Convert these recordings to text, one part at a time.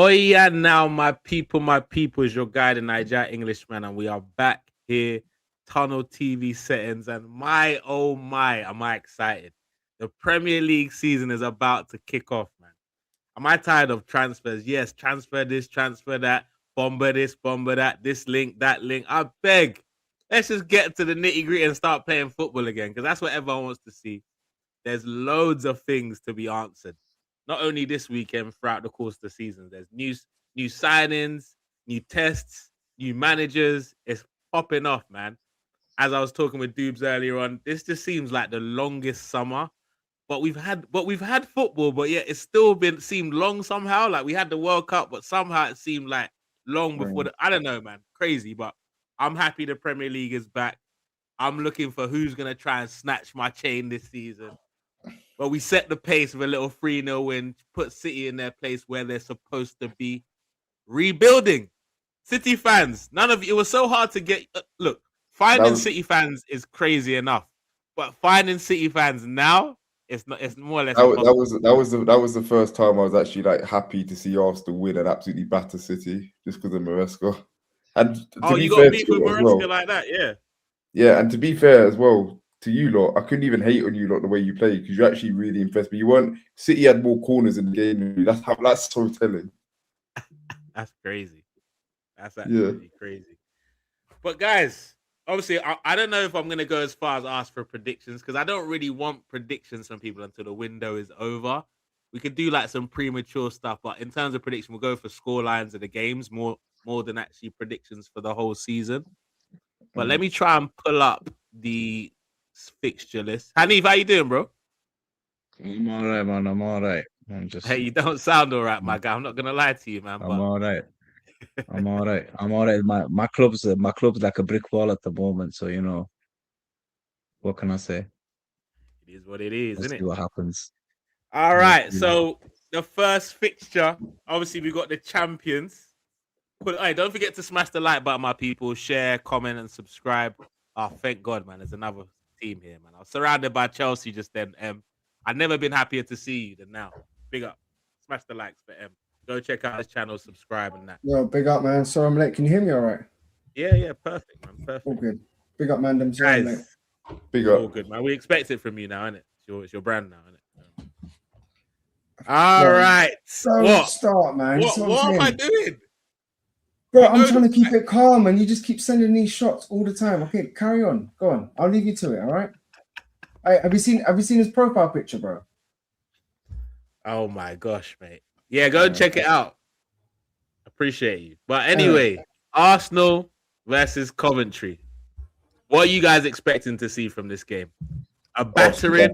Oh yeah, now my people is your guide in Niger Englishman, and we are back here, Tunnel TV settings, and my oh my, am I excited? The Premier League season is about to kick off, man. Am I tired of transfers? Yes, transfer this, transfer that, bomber this, bomber that, this link, that link. I beg, let's just get to the nitty gritty and start playing football again, because that's what everyone wants to see. There's loads of things to be answered. Not only this weekend, throughout the course of the season. There's new signings, new tests, new managers. It's popping off, man. As I was talking with Dubes earlier on, this just seems like the longest summer. But we've had football, but yeah, it's still seemed long somehow. Like we had the World Cup, but somehow it seemed like long before I don't know, man. Crazy, but I'm happy the Premier League is back. I'm looking for who's gonna try and snatch my chain this season. But we set the pace with a little 3-0 win, put City in their place where they're supposed to be. Rebuilding. City fans, it was so hard to get. Look, finding City fans is crazy enough. But finding City fans now, it's more or less. That was the first time I was actually like happy to see Arsenal win and absolutely batter City just because of Maresca. And you got beat with Maresca like that, yeah. Yeah, and to be fair as well, to you lot, I couldn't even hate on you lot the way you played because you're actually really impressed. But you weren't. City had more corners in the game. That's so telling. That's crazy. That's absolutely crazy. But guys, obviously, I don't know if I'm gonna go as far as ask for predictions because I don't really want predictions from people until the window is over. We could do like some premature stuff, but in terms of prediction, we'll go for score lines of the games more than actually predictions for the whole season. But let me try and pull up the fixture list. Hanif, how you doing, bro? I'm all right, man. I'm all right. Hey, you don't sound all right, my guy. I'm not gonna lie to you, man. I'm all right. I'm all right. I'm all right. My club's like a brick wall at the moment. So you know, what can I say? It is what it is, Let's isn't see it? what happens. All right. So the first fixture, obviously, we got the champions. Hey, don't forget to smash the like button, my people. Share, comment, and subscribe. Oh, thank God, man. There's another team here, man. I was surrounded by Chelsea just then. I've never been happier to see you than now. Big up. Smash the likes for M. Go check out his channel, subscribe, and that. Yo, big up, man. Sorry I'm late. Can you hear me all right? Yeah, perfect, man. Perfect. All good. Big up, man. Them guys, late. Big up. All good, man. We expect it from you now, innit? It's your brand now, innit? All right. Don't start, man. What am I doing? Bro, I'm trying to keep it calm, and you just keep sending these shots all the time. Okay, carry on. Go on. I'll leave you to it. All right. Have you seen his profile picture, bro? Oh my gosh, mate. Yeah, go and check it out. Appreciate you. But anyway, Arsenal versus Coventry. What are you guys expecting to see from this game? A battering?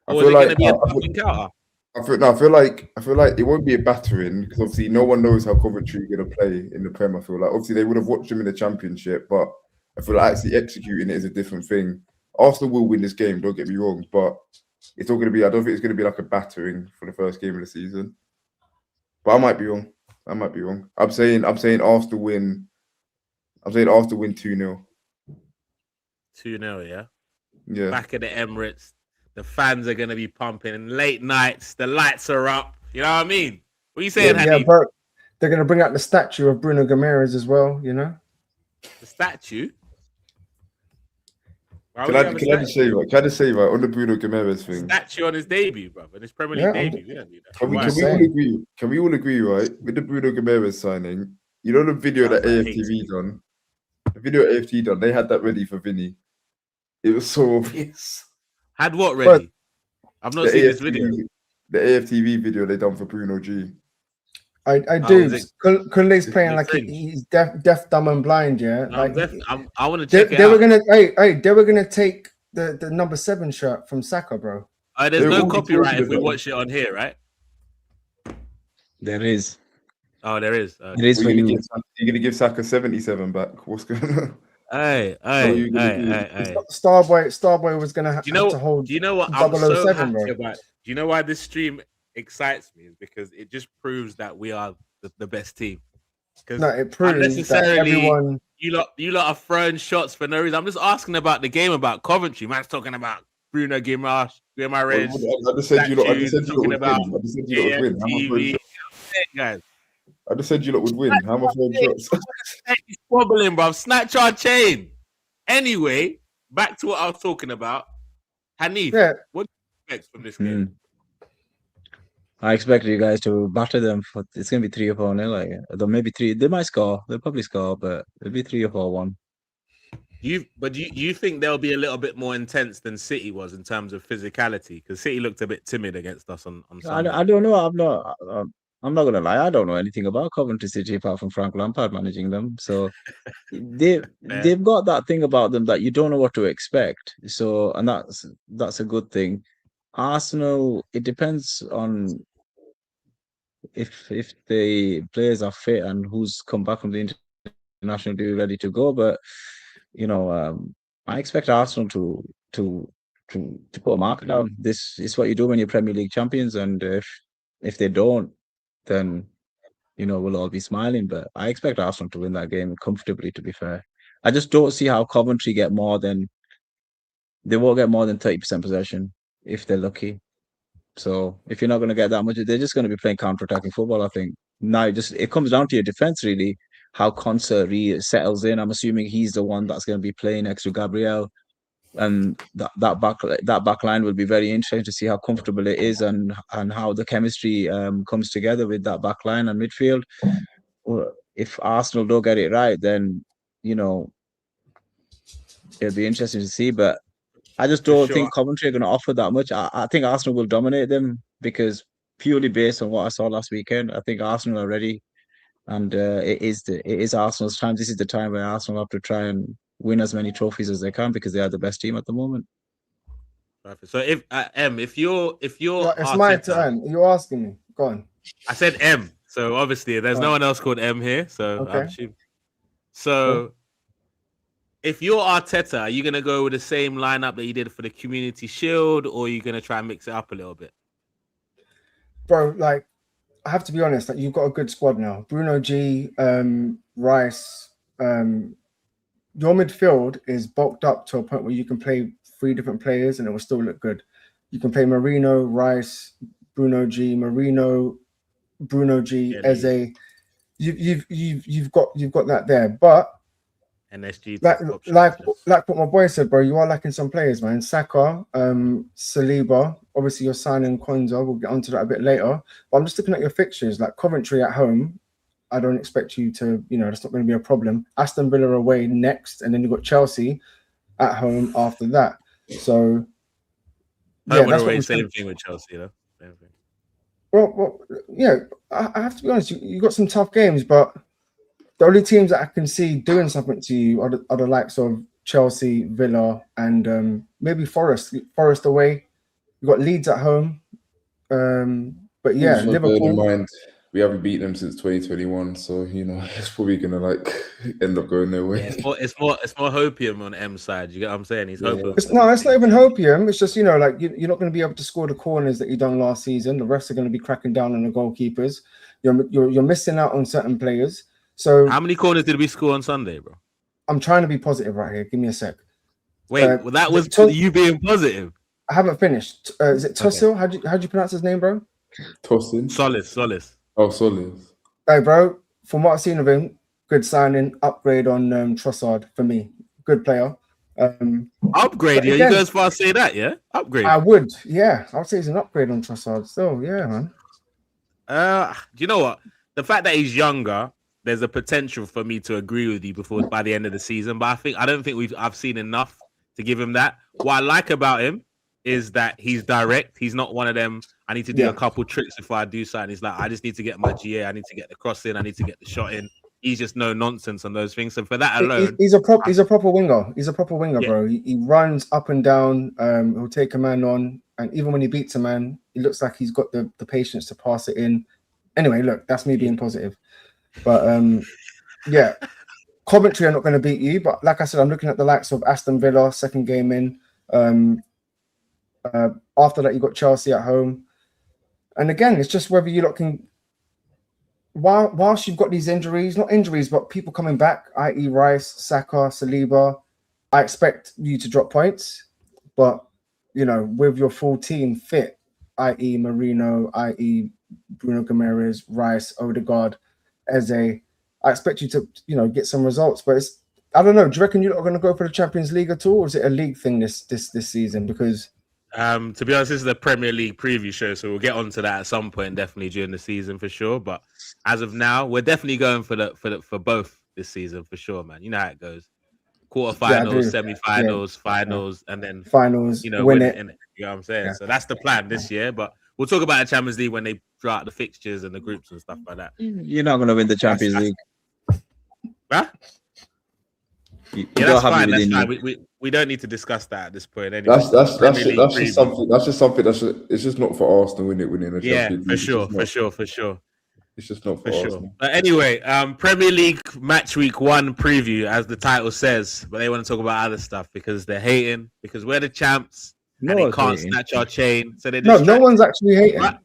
Or is it going to be a fucking counter? I feel like it won't be a battering because obviously no one knows how Coventry are going to play in the Prem. I feel like obviously they would have watched them in the Championship, but I feel like actually executing it is a different thing. Arsenal will win this game, don't get me wrong, but it's all going to be. I don't think it's going to be like a battering for the first game of the season. But I might be wrong. I'm saying Arsenal win. I'm saying Arsenal win 2-0. 2-0, yeah. Yeah. Back at the Emirates. The fans are going to be pumping. And late nights, the lights are up. You know what I mean? What are you saying, Hanif? Yeah, bro. They're going to bring out the statue of Bruno Guimaraes as well, you know? The statue? Can I just say on the Bruno Guimaraes thing? Statue on his debut, bro. On his Premier League debut. We don't need that. Can we all agree, right? With the Bruno Guimaraes signing, you know the video that AFTV done? The video AFTV done, they had that ready for Vinny. It was so obvious. Had what ready? I've not seen this video. The AFTV video they done for Bruno G. I do. Kunle's playing like he's deaf, dumb, and blind. Yeah, I want to check it out. They were gonna take the number 7 shirt from Saka, bro. There's no copyright if we watch it on here, right? There is. Oh, there is. It is for you. You're gonna give Saka 77 back. What's going on? Hey. Starboy was gonna have to hold. Do you know what I'm so happy about? Do you know why this stream excites me? Is because it just proves that we are the best team. No, it proves that everyone. You lot are throwing shots for no reason. I'm just asking about the game about Coventry. Man's talking about Bruno Guimaraes. I just said you lot win. saying, guys. I just said you lot would win. How am I throwing shots? He's squabbling, bro. Snatch our chain. Anyway, back to what I was talking about. Hanif, Yeah. what do you expect from this game? I expect you guys to batter them. It's going to be 3 or 4-0. Like, though maybe 3. They might score. They'll probably score, but it'll be 3 or 4-1. You think they'll be a little bit more intense than City was in terms of physicality? Because City looked a bit timid against us on Sunday. I don't know. I'm not gonna lie. I don't know anything about Coventry City apart from Frank Lampard managing them. So they've got that thing about them that you don't know what to expect. So, and that's a good thing. Arsenal, it depends on if the players are fit and who's come back from the international duty ready to go. But I expect Arsenal to put a mark down. This is what you do when you're Premier League champions, and if they don't, then we'll all be smiling. But I expect Arsenal to win that game comfortably. To be fair, I just don't see how Coventry they won't get more than 30% possession if they're lucky. So if you're not going to get that much, they're just going to be playing counter-attacking football. I think now it comes down to your defense really. How Concert settles in. I'm assuming he's the one that's going to be playing next to Gabriel. And that back line will be very interesting to see how comfortable it is and how the chemistry comes together with that back line and midfield. If Arsenal don't get it right, then it'll be interesting to see. But I just don't think Coventry are going to offer that much. I think Arsenal will dominate them because purely based on what I saw last weekend, I think Arsenal are ready, and it is Arsenal's time. This is the time where Arsenal have to try and win as many trophies as they can because they are the best team at the moment. Perfect. So if you're It's Arteta, my turn. You're asking me. Go on. I said M. So obviously there's no one else called M here. So okay. I'm assuming. So if you're Arteta, are you gonna go with the same lineup that you did for the Community Shield, or are you gonna try and mix it up a little bit? Bro, like I have to be honest, like you've got a good squad now. Bruno G, Rice, your midfield is bulked up to a point where you can play 3 different players and it will still look good. You can play Marino, Rice, Bruno G, Eze. You've got that there, but NSG like what my boy said, bro. You are lacking some players, man. Saka, Saliba. Obviously, you're signing Konza. We'll get onto that a bit later. But I'm just looking at your fixtures, like Coventry at home. I don't expect you to, that's not going to be a problem. Aston Villa away next, and then you've got Chelsea at home after that. So, yeah, that's what same thing with Chelsea, though. Same thing. Well, yeah, I have to be honest. You got some tough games, but the only teams that I can see doing something to you are the likes of Chelsea, Villa, and maybe Forest. Forest away. You got Leeds at home. But yeah, Liverpool. We haven't beaten them since 2021, so it's probably gonna end up going their way. Yeah, it's more hopium on M's side. You get what I'm saying? He's hopium. It's not even hopium. It's just you're not going to be able to score the corners that you done last season. The rest are going to be cracking down on the goalkeepers. You're missing out on certain players. So how many corners did we score on Sunday, bro? I'm trying to be positive right here. Give me a sec. Wait, well, that was you being positive. I haven't finished. Is it Tosil? Okay. How'd you pronounce his name, bro? Tosin. Solis. Oh, Solis. Hey, bro. From what I've seen of him, good signing, upgrade on Trossard for me. Good player. Upgrade? Yeah, you go as far as say that, yeah? Upgrade. I would, yeah. I would say he's an upgrade on Trossard. Still, yeah, man. Do you know what? The fact that he's younger, there's a potential for me to agree with you by the end of the season. But I don't think I've seen enough to give him that. What I like about him is that he's direct. He's not one of them. I need to do a couple tricks before I do something. He's like, I just need to get my GA. I need to get the cross in. I need to get the shot in. He's just no nonsense on those things. So for that alone, he's a proper winger. He's a proper winger, bro. He runs up and down. He'll take a man on, and even when he beats a man, he looks like he's got the patience to pass it in. Anyway, look, that's me being positive. But yeah, Coventry are not going to beat you. But like I said, I'm looking at the likes of Aston Villa, second game in. After that, you got Chelsea at home. And again, it's just whether you lot can, whilst you've got these injuries, not injuries, but people coming back, i.e. Rice, Saka, Saliba, I expect you to drop points. But, with your full team fit, i.e. Marino, i.e. Bruno Gomes, Rice, Odegaard, Eze. I expect you to, get some results. But I don't know. Do you reckon you're not going to go for the Champions League at all, or is it a league thing this season? Because to be honest, this is the Premier League preview show, so we'll get onto that at some point, definitely during the season for sure. But as of now, we're definitely going for both this season for sure, man. You know how it goes: quarterfinals, semi-finals, finals, and then finals. Win it. You know what I'm saying? Yeah. So that's the plan this year. But we'll talk about the Champions League when they draw out the fixtures and the groups and stuff like that. You're not going to win the Champions League. Huh? That's fine. That's fine. We don't need to discuss that at this point. Anyway, that's just something. It's just not for Arsenal winning the Champions League. For sure. It's just not for Arsenal. Sure. But anyway, Premier League match week 1 preview, as the title says, but they want to talk about other stuff because they're hating because we're the champs and they can't snatch our chain. So they no one's actually hating. Right?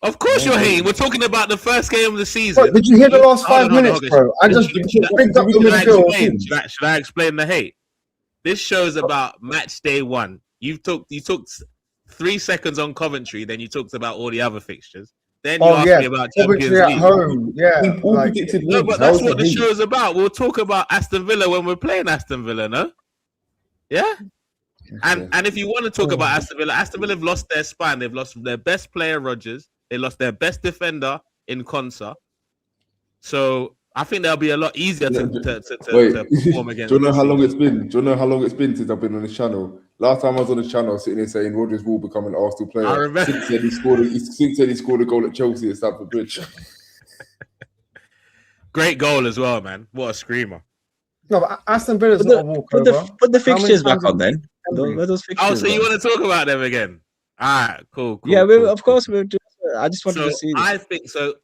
Of course you're hating. We're talking about the first game of the season. Bro, did you hear the last 5 minutes, bro? I just picked up the midfield. Should I explain the hate? This show's about match day 1. You took 3 seconds on Coventry, then you talked about all the other fixtures. Then you asked me about Champions League. At home. Yeah. No, but that's what the show's about. We'll talk about Aston Villa when we're playing Aston Villa, no? Yeah? And if you want to talk about Aston Villa have lost their spine. They've lost their best player, Rodgers. They lost their best defender in Konsa. So I think that'll be a lot easier to perform against. Do you know how long it's been? Do you know how long it's been since I've been on this channel? Last time I was on this channel, sitting there saying Rodgers will become an Arsenal player. I remember. Since then he scored a goal at Chelsea at Stamford Bridge. Great goal as well, man. What a screamer. No, but Aston Villa's not a walkover. Put the fixtures back on then. Those fixtures so you want to talk about them again? All right, cool. Yeah, of course we'll do. I just wanted to see. I think so.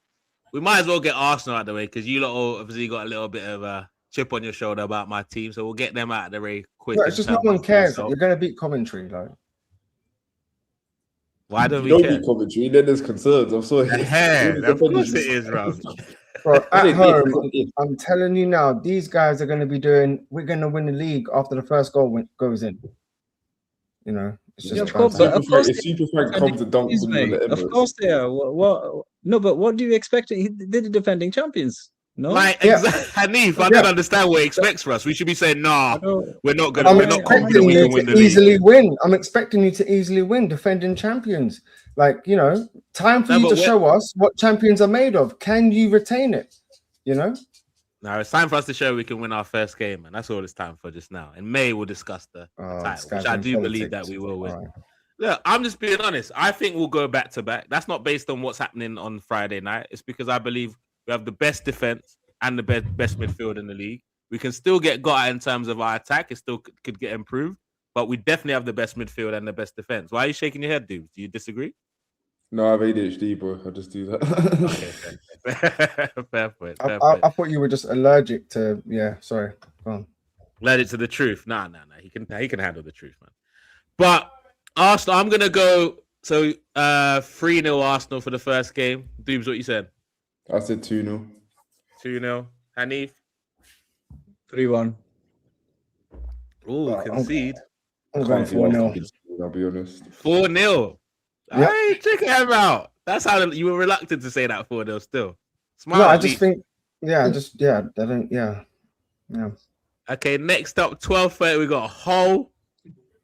We might as well get Arsenal out of the way because you lot all obviously got a little bit of a chip on your shoulder about my team, so we'll get them out of the way quick. No, it's just no one cares. You're going to beat Coventry, like. Why don't we care? Beat Coventry, then there's concerns. I'm sorry. Of course it is, bro. Bro, at home, I'm telling you now, these guys are going to be we're going to win the league after the first goal goes in. You know, it's just of course if Super Frank comes to dunk of course they are. No, but what do you expect? They're the defending champions. No, Hanif, I don't understand what he expects for us. We should be saying, nah, we're not going to. We're not confident we can win the league. Easily win. I'm expecting you to easily win, defending champions. Like, time for you to show us what champions are made of. Can you retain it? No, it's time for us to show we can win our first game, and that's all it's time for just now. In May, we'll discuss the title, which I do believe that we will win. Right. Look, I'm just being honest. I think we'll go back to back. That's not based on what's happening on Friday night. It's because I believe we have the best defense and the best midfield in the league. We can still get got in terms of our attack. It still could get improved, but we definitely have the best midfield and the best defense. Why are you shaking your head, dude? Do you disagree? No, I have ADHD, bro. I just do that. Okay, fair point. I thought you were just allergic to. Yeah, sorry. Go on. Allergic to the truth. Nah. He can handle the truth, man. But Arsenal, I'm gonna go. So 3-0 Arsenal for the first game. Doobs, what you said? I said 2-0. 2-0. Hanif? 3-1. Ooh, concede. I'm going 4-0. I'll be honest. 4-0. Yep. Hey, check him out. That's how you were reluctant to say that 4-0 still. Smart. No, I just think, Okay, next up, 12:30, we got Hull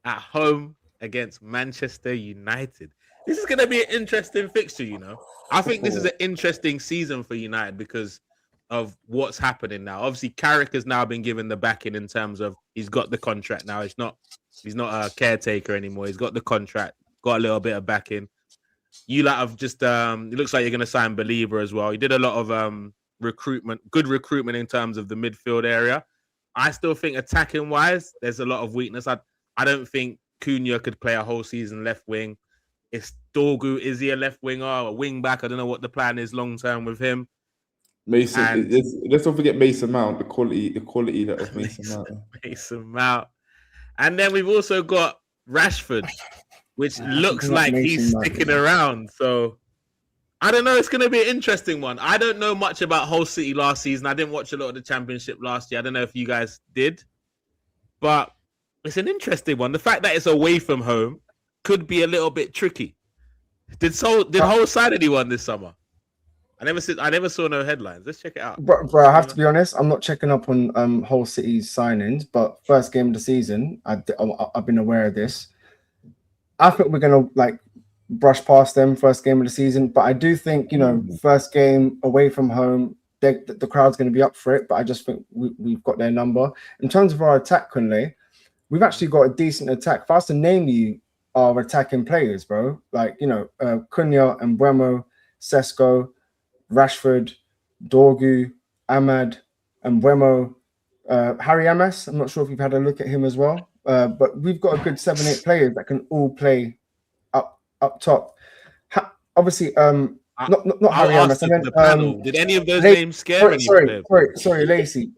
at home against Manchester United. This is going to be an interesting fixture, I think this is an interesting season for United because of what's happening now. Obviously, Carrick has now been given the backing in terms of he's got the contract now. He's not a caretaker anymore. He's got the contract, got a little bit of backing. You lot have just it looks like you're going to sign Believer as well. You did a lot of good recruitment in terms of the midfield area. I still think attacking wise, there's a lot of weakness. I don't think Cunha could play a whole season left wing. Is he a left winger or a wing back? I don't know what the plan is long term with him. Mason, let's not forget Mason Mount, the quality that of Mason Mount. Mason Mount. And then we've also got Rashford, which looks like he's sticking around. So I don't know. It's going to be an interesting one. I don't know much about Hull City last season. I didn't watch a lot of the Championship last year. I don't know if you guys did. But it's an interesting one. The fact that it's away from home could be a little bit tricky. Did Hull sign anyone this summer? I never saw no headlines. Let's check it out. Bro, I have to be honest. I'm not checking up on Hull City's signings, but first game of the season, I've been aware of this. I think we're gonna like brush past them first game of the season, but I do think first game away from home, the crowd's going to be up for it. But I just think we've got their number in terms of our attack. Kunle, we've actually got a decent attack. If I was to name you our attacking players, bro, like Cunha and Mbeumo, Sesko, Rashford, Dorgu, Ahmad, and Mbeumo, Harry MS. I'm not sure if you've had a look at him as well, but we've got a good 7-8 players that can all play up top. Obviously, not Harry MS. The panel. Did any of those names scare any players? Sorry, Lacey.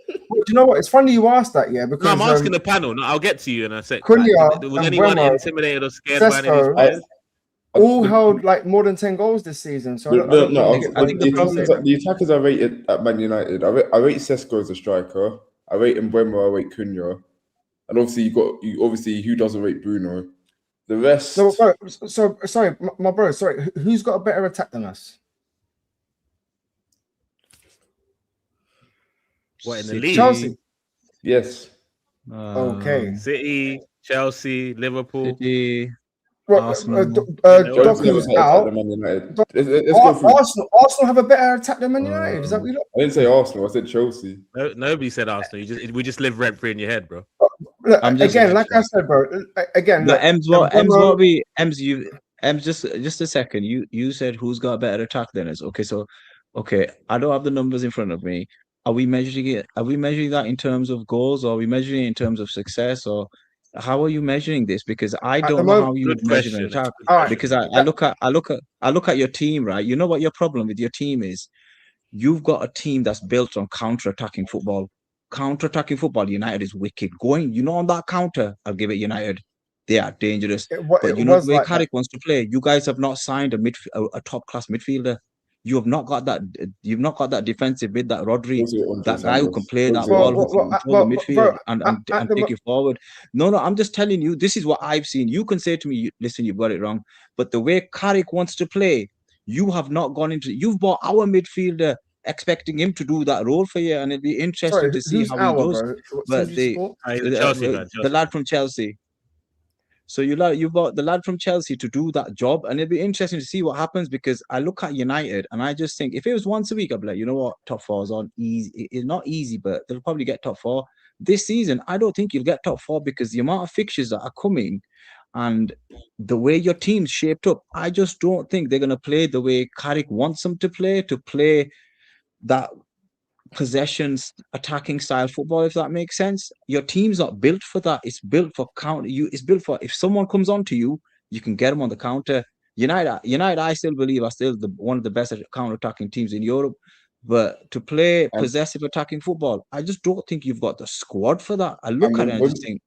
Do you know what? It's funny you asked that, yeah. Because no, I'm asking the panel. No, I'll get to you in a sec. Cunha was anyone Mbeumo, intimidated or scared by any of these players? All held like more than 10 goals this season. So I think the attackers I rated at Man United. I rate Sesko as a striker. I rate Mbeumo. I rate Cunha. And obviously obviously who doesn't rate Bruno? The rest. So sorry, my bro. Sorry, who's got a better attack than us? What in the league? Chelsea. Yes. Okay. City, Chelsea, Liverpool. City. Arsenal. Doku's out. Arsenal have a better attack than Man United. Is that what you look? I didn't say Arsenal. I said Chelsea. No, nobody said Arsenal. We just live rent free in your head, bro. Look, again, like I said, bro. Again, the Ems, just a second. You said who's got a better attack than us? Okay, I don't have the numbers in front of me. Are we measuring it? Are we measuring that in terms of goals, or are we measuring it in terms of success, or how are you measuring this? Because I don't know how you measure an attack. Right. Because I look at your team, right? You know what your problem with your team is? You've got a team that's built on counter-attacking football. Counter-attacking football, United is wicked. Going, on that counter, I'll give it United. They are dangerous. But you know the way Carrick wants to play. You guys have not signed a top-class midfielder. You have not got that. You've not got that defensive mid, that Rodri, that guy who can play that ball, who can control the midfield and take you forward. No, I'm just telling you. This is what I've seen. You can say to me, "Listen, you've got it wrong." But the way Carrick wants to play, you have not gone into. You've bought our midfielder, expecting him to do that role for you, and it'd be interesting to see how he does. But the lad from Chelsea. So you bought the lad from Chelsea to do that job, and it'd be interesting to see what happens, because I look at United and I just think if it was once a week, I'd be like, you know what, top four is on easy. It's not easy, but they'll probably get top four. This season, I don't think you'll get top four because the amount of fixtures that are coming and the way your team's shaped up, I just don't think they're going to play the way Carrick wants them to play that possessions attacking style football, if that makes sense. Your team's not built for that. It's built for counter. It's built for if someone comes onto you, you can get them on the counter. United, I still believe are still one of the best counter attacking teams in Europe. But to play possessive attacking football, I just don't think you've got the squad for that. I look at it and just think,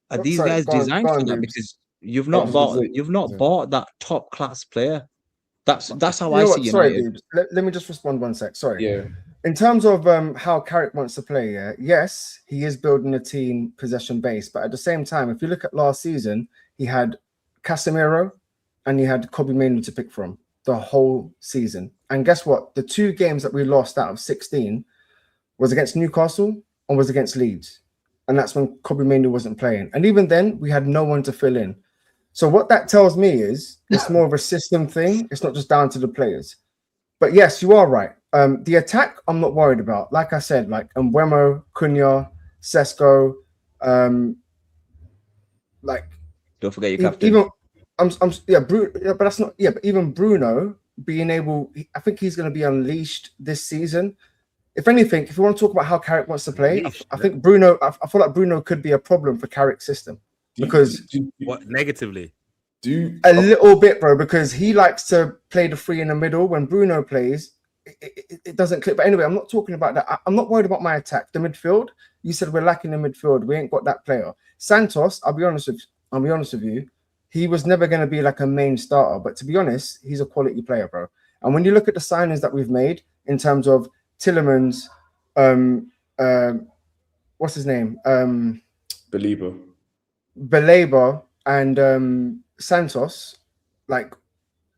are these guys designed for that? Because you've not bought that top class player. That's how I see United. Sorry, dude. Let me just respond 1 sec. Sorry. Yeah. In terms of how Carrick wants to play, yes, he is building a team possession base. But at the same time, if you look at last season, he had Casemiro and he had Kobbie Mainoo to pick from the whole season. And guess what? The 2 games that we lost out of 16 was against Newcastle and was against Leeds. And that's when Kobbie Mainoo wasn't playing. And even then, we had no one to fill in. So what that tells me is it's more of a system thing. It's not just down to the players. But yes, you are right. The attack, I'm not worried about. Like I said, like Mbeumo, Cunha, Sesko, like don't forget your captain. But that's not. Yeah, but even Bruno being able, I think he's going to be unleashed this season. If anything, if you want to talk about how Carrick wants to play, I think Bruno. I feel like Bruno could be a problem for Carrick's system because what negatively. A little bit, bro, because he likes to play the 3 in the middle. When Bruno plays, it doesn't click. But anyway, I'm not talking about that. I'm not worried about my attack. The midfield, you said we're lacking in midfield. We ain't got that player. Santos, I'll be honest with you, he was never going to be like a main starter. But to be honest, he's a quality player, bro. And when you look at the signings that we've made in terms of Tillemans, what's his name? Belabor and Santos, like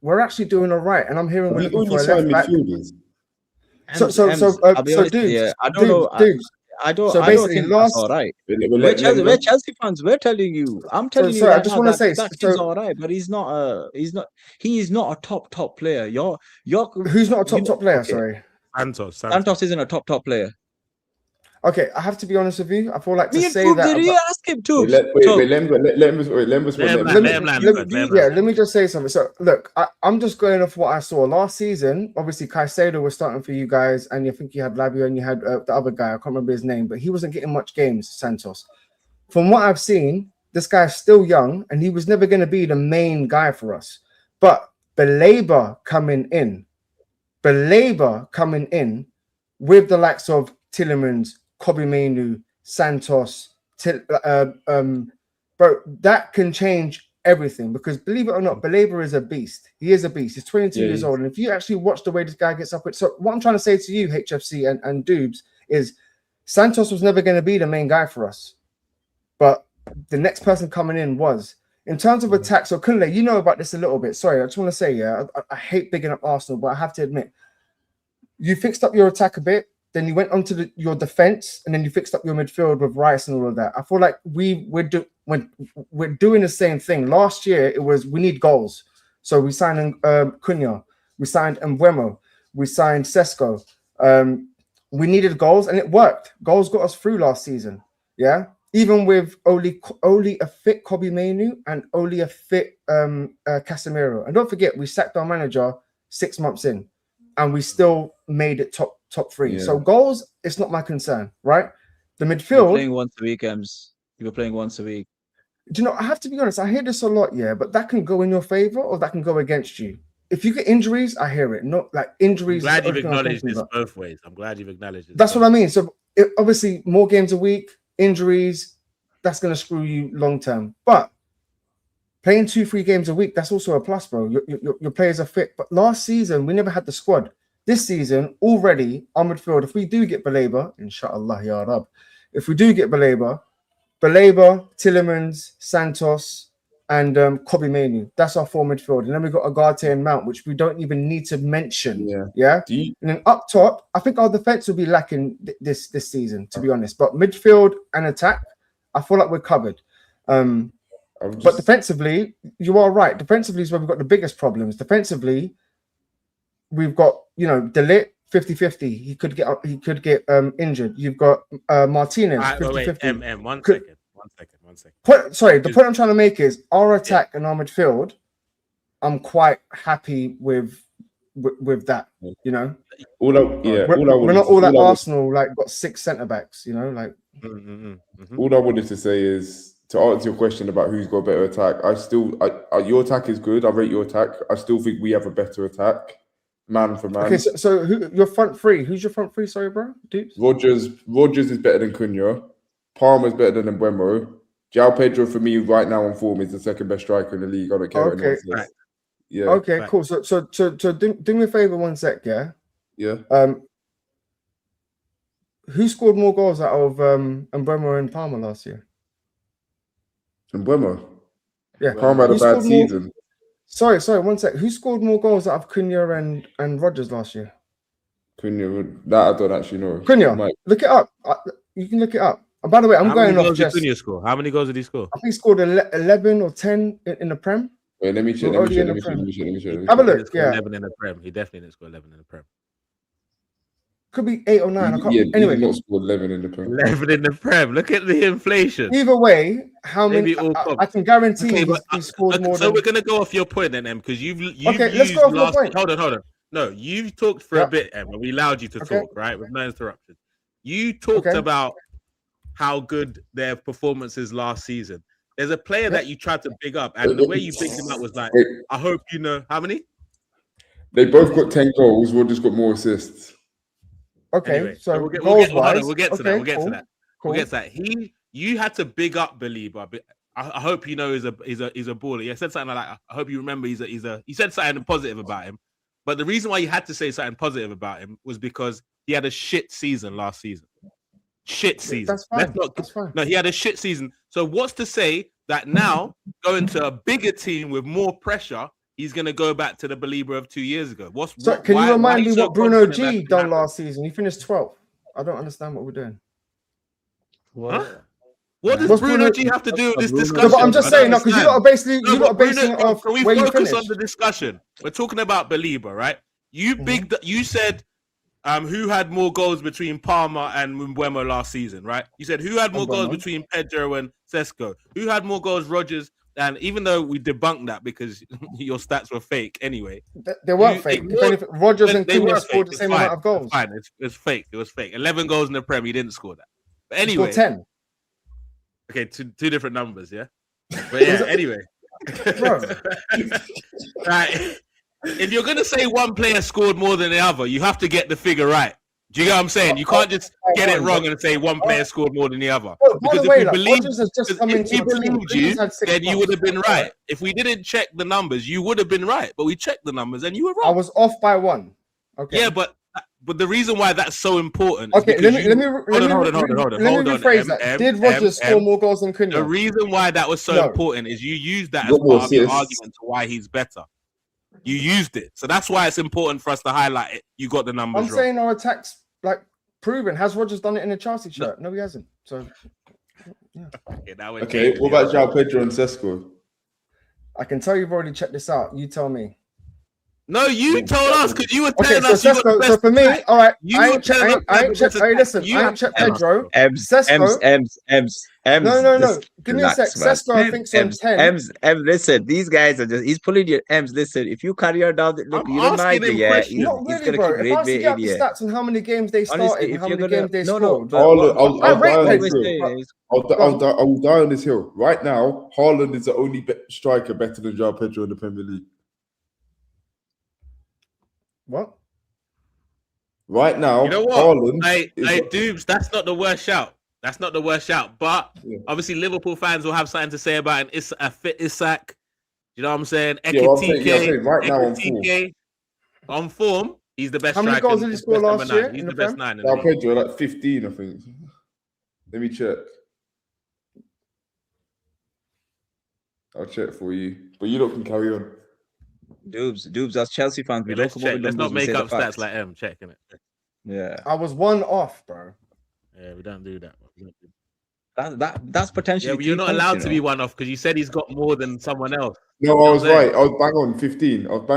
we're actually doing all right. And I'm hearing we're We looking only for a signed left back. midfielders. I'll be honest with you, I don't know. Dudes. I don't So basically, think that's all right. We're Chelsea fans. We're telling you. I'm telling you. I just want to say that kid's all right, but he's not. He is not a top player. You're who's not a top player? Okay. Sorry, Santos isn't a top player. Okay, I have to be honest with you. I feel like to say that. Did you ask him to? Let me just say something. So, look, I'm just going off what I saw last season. Obviously, Caicedo was starting for you guys, and I think you had Labio and you had the other guy. I can't remember his name, but he wasn't getting much games, Santos. From what I've seen, this guy's still young, and he was never going to be the main guy for us. But Baleba coming in with the likes of Tielemans, Kobe Mainu, Santos, bro, that can change everything because believe it or not, Baleba is a beast. He is a beast. He's 22 years old. And if you actually watch the way this guy gets up, so what I'm trying to say to you, HFC and Dubes, is Santos was never going to be the main guy for us. But the next person coming in was. In terms of attack, so Kunle, you know about this a little bit. Sorry, I just want to say, I hate bigging up Arsenal, but I have to admit, you fixed up your attack a bit. Then you went onto your defense, and then you fixed up your midfield with Rice and all of that. I feel like we're doing the same thing. Last year, it was we need goals, so we signed Cunha, we signed Mbeumo, we signed Sesko. We needed goals, and it worked. Goals got us through last season. Yeah, even with only a fit Kobe Mainu and only a fit Casemiro. And don't forget, we sacked our manager 6 months in, and we still made it top three. Yeah. So goals, it's not my concern, right? The midfield. You're playing once a week, Ems. You're playing once a week. Do you know, I have to be honest, I hear this a lot, yeah, but that can go in your favor or that can go against you. If you get injuries, I hear it. Not like injuries. I'm glad you've acknowledged this both ways. I'm glad you've acknowledged it. That's what I mean. So obviously, more games a week, injuries, that's going to screw you long term. But playing 2-3 games a week, that's also a plus, bro. Your players are fit. But last season, we never had the squad. This season, already, our midfield, if we do get Baleba, inshallah, ya Rab, if we do get Baleba, Tielemans, Santos, and Kobe Mainu, that's our 4 midfield. And then we've got Agate and Mount, which we don't even need to mention. Yeah? And then up top, I think our defense will be lacking this season, to be honest. But midfield and attack, I feel like we're covered. But defensively, you are right. Defensively is where we've got the biggest problems. Defensively, we've got, De Ligt, 50-50. He could get injured. You've got Martinez, 50-50. One second. The point I'm trying to make is our attack and our midfield, I'm quite happy with that, We're not all that Arsenal, like, got 6 centre-backs, like. All I wanted to say is, to answer your question about who's got a better attack, your attack is good. I rate your attack. I still think we have a better attack. Man for man. Okay, so your front three? Who's your front three? Sorry, bro. Dupes? Rogers is better than Cunha. Palmer's better than Mbeumo. João Pedro for me right now on form is the second best striker in the league. I don't care. Okay. Right. Yeah. Okay. Right. Cool. So do me a favor, 1 sec. Yeah. Yeah. Who scored more goals out of Mbeumo and Palmer last year? Mbeumo. Yeah. Palmer had a bad season. Sorry, 1 sec. Who scored more goals out of Cunha and Rogers last year? Cunha, that I don't actually know. Cunha, look it up. You can look it up. And by the way, I'm going off just. How many goals did he score? I think he scored 11 or 10 in the Prem. Wait, let me check. Have a look. Yeah, 11 in the Prem. He definitely didn't score 11 in the Prem. Could be 8 or 9. I can't. Yeah, anyway, he not scored 11 in the Prem. 11 in the Prem. Look at the inflation. Either way, how many? I can guarantee he scored more. So we're gonna go off your point then, Em, because you've okay. Let's go off your point. Hold on. No, you've talked for a bit, Em, and we allowed you to talk, right, with no interruption. You talked about how good their performance is last season. There's a player that you tried to big up, and the way you bigged him up was like, I hope you know how many. They both got 10 goals. One just got more assists. Okay, anyway, so we'll get to that. You had to big up Baleba, but I hope you know he's a baller. You said something like, I hope you remember you said something positive about him. But the reason why you had to say something positive about him was because he had a shit season last season. Shit season. That's fine. That's fine. No, he had a shit season. So what's to say that now going to a bigger team with more pressure, he's going to go back to the Belieber of 2 years ago. Can you remind me you so what Bruno confident G that done can last season? He finished 12th. I don't understand what we're doing. Huh? What does What's Bruno Bruno- G have to do with this Bruno- discussion? No, but I'm just I don't saying, no, because you lot are basically understand. you lot are basing it Bruno, off can we where you focus finished. on the discussion? We're talking about Belieber, right? You you said who had more goals between Palmer and Mbeumo last season, right? You said who had more goals between Pedro and Sesko? Who had more goals, Rodgers? And even though we debunked that because your stats were fake anyway. They weren't fake. Rodgers and Cunha scored the same amount of goals. It's fine. It's fake. It was fake. 11 goals in the Prem. He didn't score that. But He anyway. scored 10. Okay, two different numbers, yeah? But yeah, anyway. Right. If you're going to say one player scored more than the other, you have to get the figure right. Do you get what I'm saying? You can't just get it wrong and say one player scored more than the other. Because if we believed you, then you would have been right. If we didn't check the numbers, you would have been right. But we checked the numbers and you were wrong. I was off by 1. Okay. Yeah, but the reason why that's so important is because let me rephrase that. Did Rodgers score more goals than Cunha? The reason why that was so important is you used that as part of your argument to why he's better. You used it. So that's why it's important for us to highlight it. You got the numbers wrong. I'm saying our attacks, like, proven. Has Rodgers done it in a Chelsea shirt? No, he hasn't. So, yeah. Okay, what about João Pedro and Sesko? I can tell you've already checked this out. You tell me. No, you told us because you were telling us. So Sesko, so for me, all right. I ain't checked. Hey, listen, I ain't checked Pedro. Sesko. No. Give me a sec. Sesko, I think, on 10. Listen, these guys are he's pulling your M's. Listen, if you carry on down, look, you don't mind it, yeah. Not really, bro. If I see out the stats on how many games they started and how many games they scored. I'll die on this hill. Right now, Haaland is the only striker better than João Pedro in the Premier League. What? Right now, you know what? Haaland Doobs, that's not the worst shout. That's not the worst shout. But obviously, Liverpool fans will have something to say about a fit Isak. You know what I'm saying? Right now on form, he's the best. How many goals did he score last year? He's the best 9. João Pedro, like 15, I think. Let me check. I'll check for you. But you lot can carry on. Doobs, as Chelsea fans, let's not make up stats like checking it. Yeah. I was 1 off, bro. Yeah, we don't do that. That's potentially. Yeah, but you're not allowed to be 1 off because you said he's got more than someone else. No, I was right. I was bang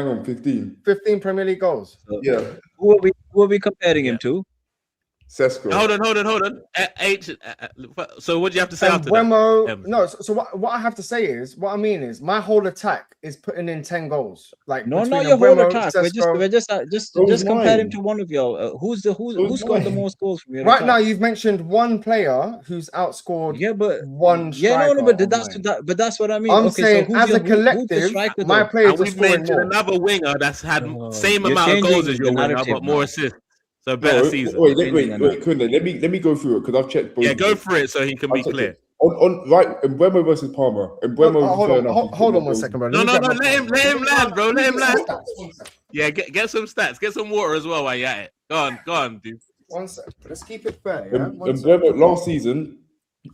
on 15. 15 Premier League goals. So, yeah. Who are we comparing him to? Sesko. Hold on. So what do you have to say after that? No, so what I have to say is, what I mean is, my whole attack is putting in 10 goals. Like not your whole attack. We're just compare him to one of your. Who's scored the most goals from your right attack? now? You've mentioned one player who's outscored. Yeah, but one. Striker but that's what I mean. I'm saying as a collective, my players are scoring more. Another winger that's had same amount of goals as your winger, but more assists. So better season. Wait, Kunle, let me go through it because I've checked both. Yeah, go for it so he can be clear. On right, Mbeumo versus Palmer. Hold on 1 second, bro. No, let him land, bro. Let him land. Yeah, get some stats. Get some water as well while you're at it. Go on, dude. 1 second. Let's keep it fair. Yeah? Mbeumo last season,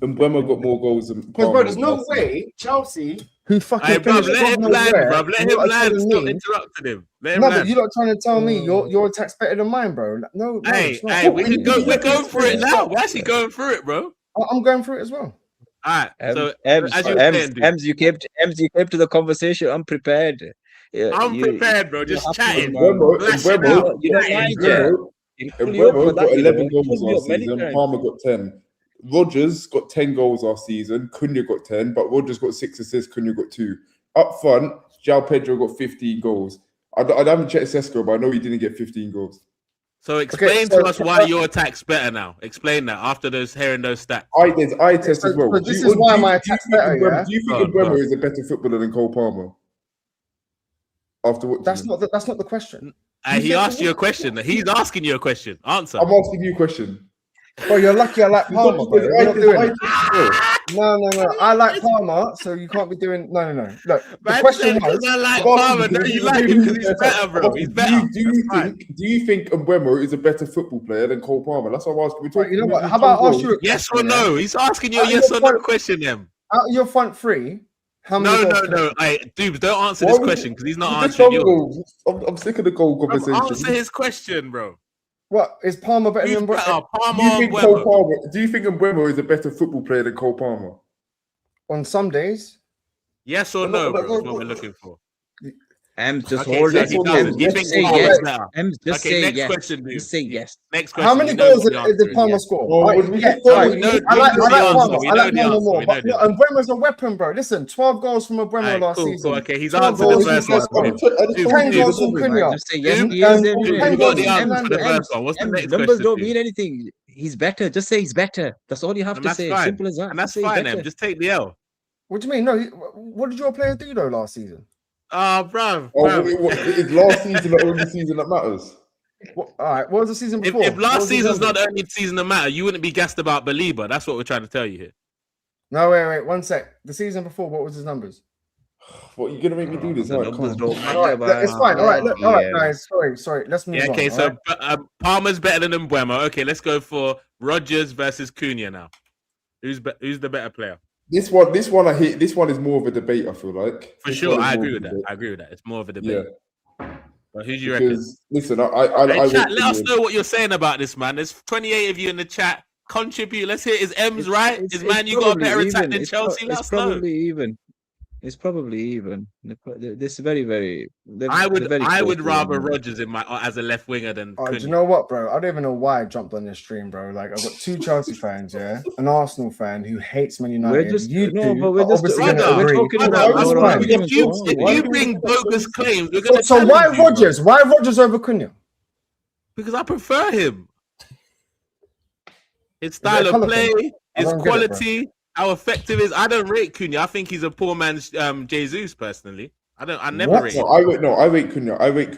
Mbeumo got more goals than Palmer. Bro, there's no way Chelsea, who fucking let him land, bro. Let him land. Stop interrupting him. But you're not trying to tell me your attack's better than mine, bro. No. We're going for it now. We're actually going through it, bro. I'm going through it as well. All right. So Ems, you came to the conversation unprepared. I'm prepared, bro. Just chatting. Mbeumo got 11 goals last season. Palmer got 10. Rodgers got 10 goals last season. Cunha got 10, but Rodgers got 6 assists. Cunha got 2. Up front, João Pedro got 15 goals. I haven't checked Sesko, but I know he didn't get 15 goals. So explain to us why your attack's better now. Explain that after hearing those stats. I test as well. So this is why my attack's better. Do you think Mbeumo is a better footballer than Cole Palmer? After what? That's not the question. He asked you a question. He's asking you a question. Answer. I'm asking you a question. Bro, you're lucky I like Palmer, bro. No. I like Palmer, so you can't be doing. No. Look, the question was. I like Palmer. No, you like him because he's better, bro. He's better. Do you think Mbeumo is a better football player than Cole Palmer? That's what I'm asking. You know what? How about I ask you? Yes or no? He's asking you a yes or no question, then. Out of your front three, How many No, goals no, can- no. Dubes, don't answer Why this would question you- because he's not you just answering love yours. goals. I'm sick of the goal Bro, conversation. answer his question, bro. What is Palmer better Who's than better, Do Palmer you or think Cole Mbeumo? Palmer? Do you think Mbeumo is a better football player than Cole Palmer? on some days? Yes or no, bro? Is what we're looking for. Just Okay, hold so it. he doesn't. You Just think say Palmer's yes. better? Just Okay, say next yes. question, dude. Just say yes. Next question. How many we know goals what the did answer is. Palmer yes. score? Oh, Alright, we yeah, just don't- alright, we know- I we like know the Palmer. answer, we I know like the Palmer answer, more. we But know the look, answer. Mbeumo's a weapon, bro. Listen, 12 goals from Mbeumo Alright, last cool, season. cool. Okay, he's 12 answered the goals first from one. Cunha. Dude, 10 dude, goals from Cunha. Just say yes. Dude, He is dude, everything. we got the answer for the Fernandes. first one. What's the next Numbers question, don't dude? mean anything. He's better. Just say he's better. That's all you have And to that's say. fine. Simple as that. And that's Just say he's fine, better. Em. Just take the L. What do you mean? No, what did your players do though last season? Oh, bruv. Oh, bruv. is last season the only season that matters? All right, what was the season If, before? if What last was the season's not numbers? the only season that matter, you wouldn't be gassed about Belieber. That's what we're trying to tell you here. No, wait, 1 sec. The season before, what was his numbers? What, you're gonna make me do this? The Right, come numbers on. don't All matter. right, man. it's fine. All right, look, all right, Yeah. guys. Sorry. Let's move Yeah, okay, on. so all right? Palmer's better than Mbeumo. Okay, let's go for Rodgers versus Cunha now. Who's the better player? This one I hit. This one is more of a debate. I feel like For This sure, one is I more agree of with a that. I agree with that. It's more of a debate. Yeah, But who do you reckon? because listen, I Hey, chat, went let us to- know what you're saying about this, man. There's 28 of you in the chat. Contribute. Let's hear. Is M's right? Is Man you got a probably better attack even. than Chelsea? Let It's us know. probably even. It's probably even. This is very, very. I would close to rather one. Rodgers in my as a left winger than Oh, do you Cunha. know what, bro? I don't even know why I jumped on this stream, bro. Like, I've got 2 Chelsea fans, yeah, an Arsenal fan who hates Man United. We're just you no, two but we're are just obviously we're, gonna Brother, we're agree. talking Brother, about that's our fine. arguments. If Why you do we bring do that? bogus claims, we're So, gonna so why challenge you, bro. Rodgers? Why Rodgers over Cunha? Because I prefer him. His it style a of colour play, thing? I his don't get it, bro. quality, how effective is. I don't rate Cunha. I think he's a poor man's Jesus personally. I never What? rate No, him. I rate Cunha. I rate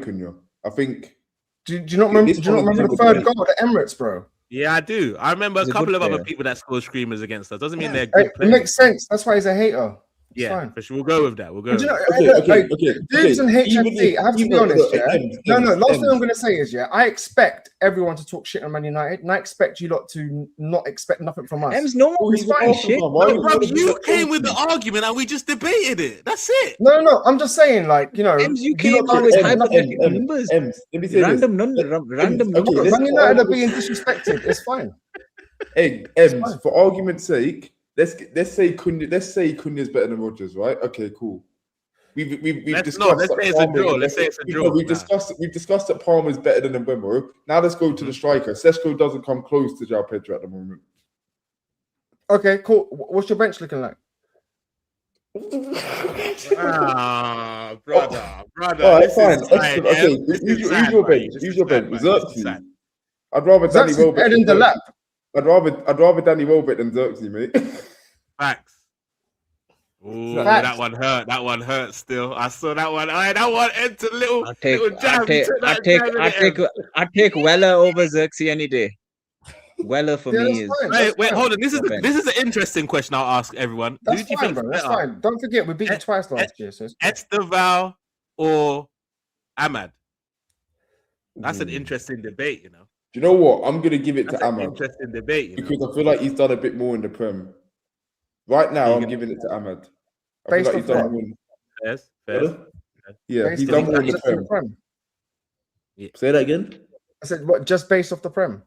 Cunha. I think Do you not remember? This Do you not one is remember the never third good. goal at Emirates, bro? Yeah, I do. I remember He's a a couple good of other player. people that score screamers against us. Doesn't mean they're Hey, good it players. makes sense. That's why he's a hater. It's Yeah, fine. for sure. We'll go with that. We'll go. But you With know, that. hey, look, like, Dubes and Even HFC, if- I have to be even- honest, look, yeah. Ems, No, Ems, last thing I'm Ems. going to say is, yeah, I expect everyone to talk shit on Man United, and I expect you lot to not expect nothing from us. Ems, no Oh, one he's is an fine. Arsenal Shit. fan. Why No, would- bro, why would you do came that? with the argument and we just debated it. That's it. No, I'm just saying, like, you know, Ems, you lot came don't with expect nothing. hypothetical numbers. Ems, let me say Random this. random Okay, numbers. let's- Man United are being disrespected. It's fine. Hey, Ems, for argument's sake, let's say Cunha's better than Rodgers, right? Okay, cool. We've Let's discussed. let's that say it's a Palmer- draw. Let's say it's a draw. We've Nah. discussed that Palmer's better than Mbeumo. Now let's go to the striker. Sesko doesn't come close to João Pedro at the moment. Okay, cool. What's your bench looking like? Ah, brother. All right, this fine. is sad, Okay, Em. This who's is your sad, bench? buddy. This Who's is your sad, bench? buddy. This is Xerxes. sad. I'd rather Danny Xerxes Welbeck. head in the than lap. Xerxes. I'd rather Danny Welbeck than Xerxes, mate. Facts. Ooh, Facts. that one hurt. That one hurt still. I saw that one. That one entered little I take jab. He took that jab in the end. I take Weller over Xerxes any day. Weller for Yeah, me that's is fine. Wait, hold on. This is Okay. an interesting question. I'll ask everyone. That's Who do you fine, think bro. That's better, fine. Don't forget, we beat you Eh, twice last year. So it's Esteval or Ahmad? That's an interesting debate. You know, Do you know what? I'm gonna give it that's to an Ahmad interesting debate. You know? because I feel like he's done a bit more in the Prem. Right now, I'm giving it to Ahmad. I feel Based like off he's done what? more. Fairs. Yeah, based he's off done more in the just the Prem. Prem. Say that again. I said, what? Just based off the Prem.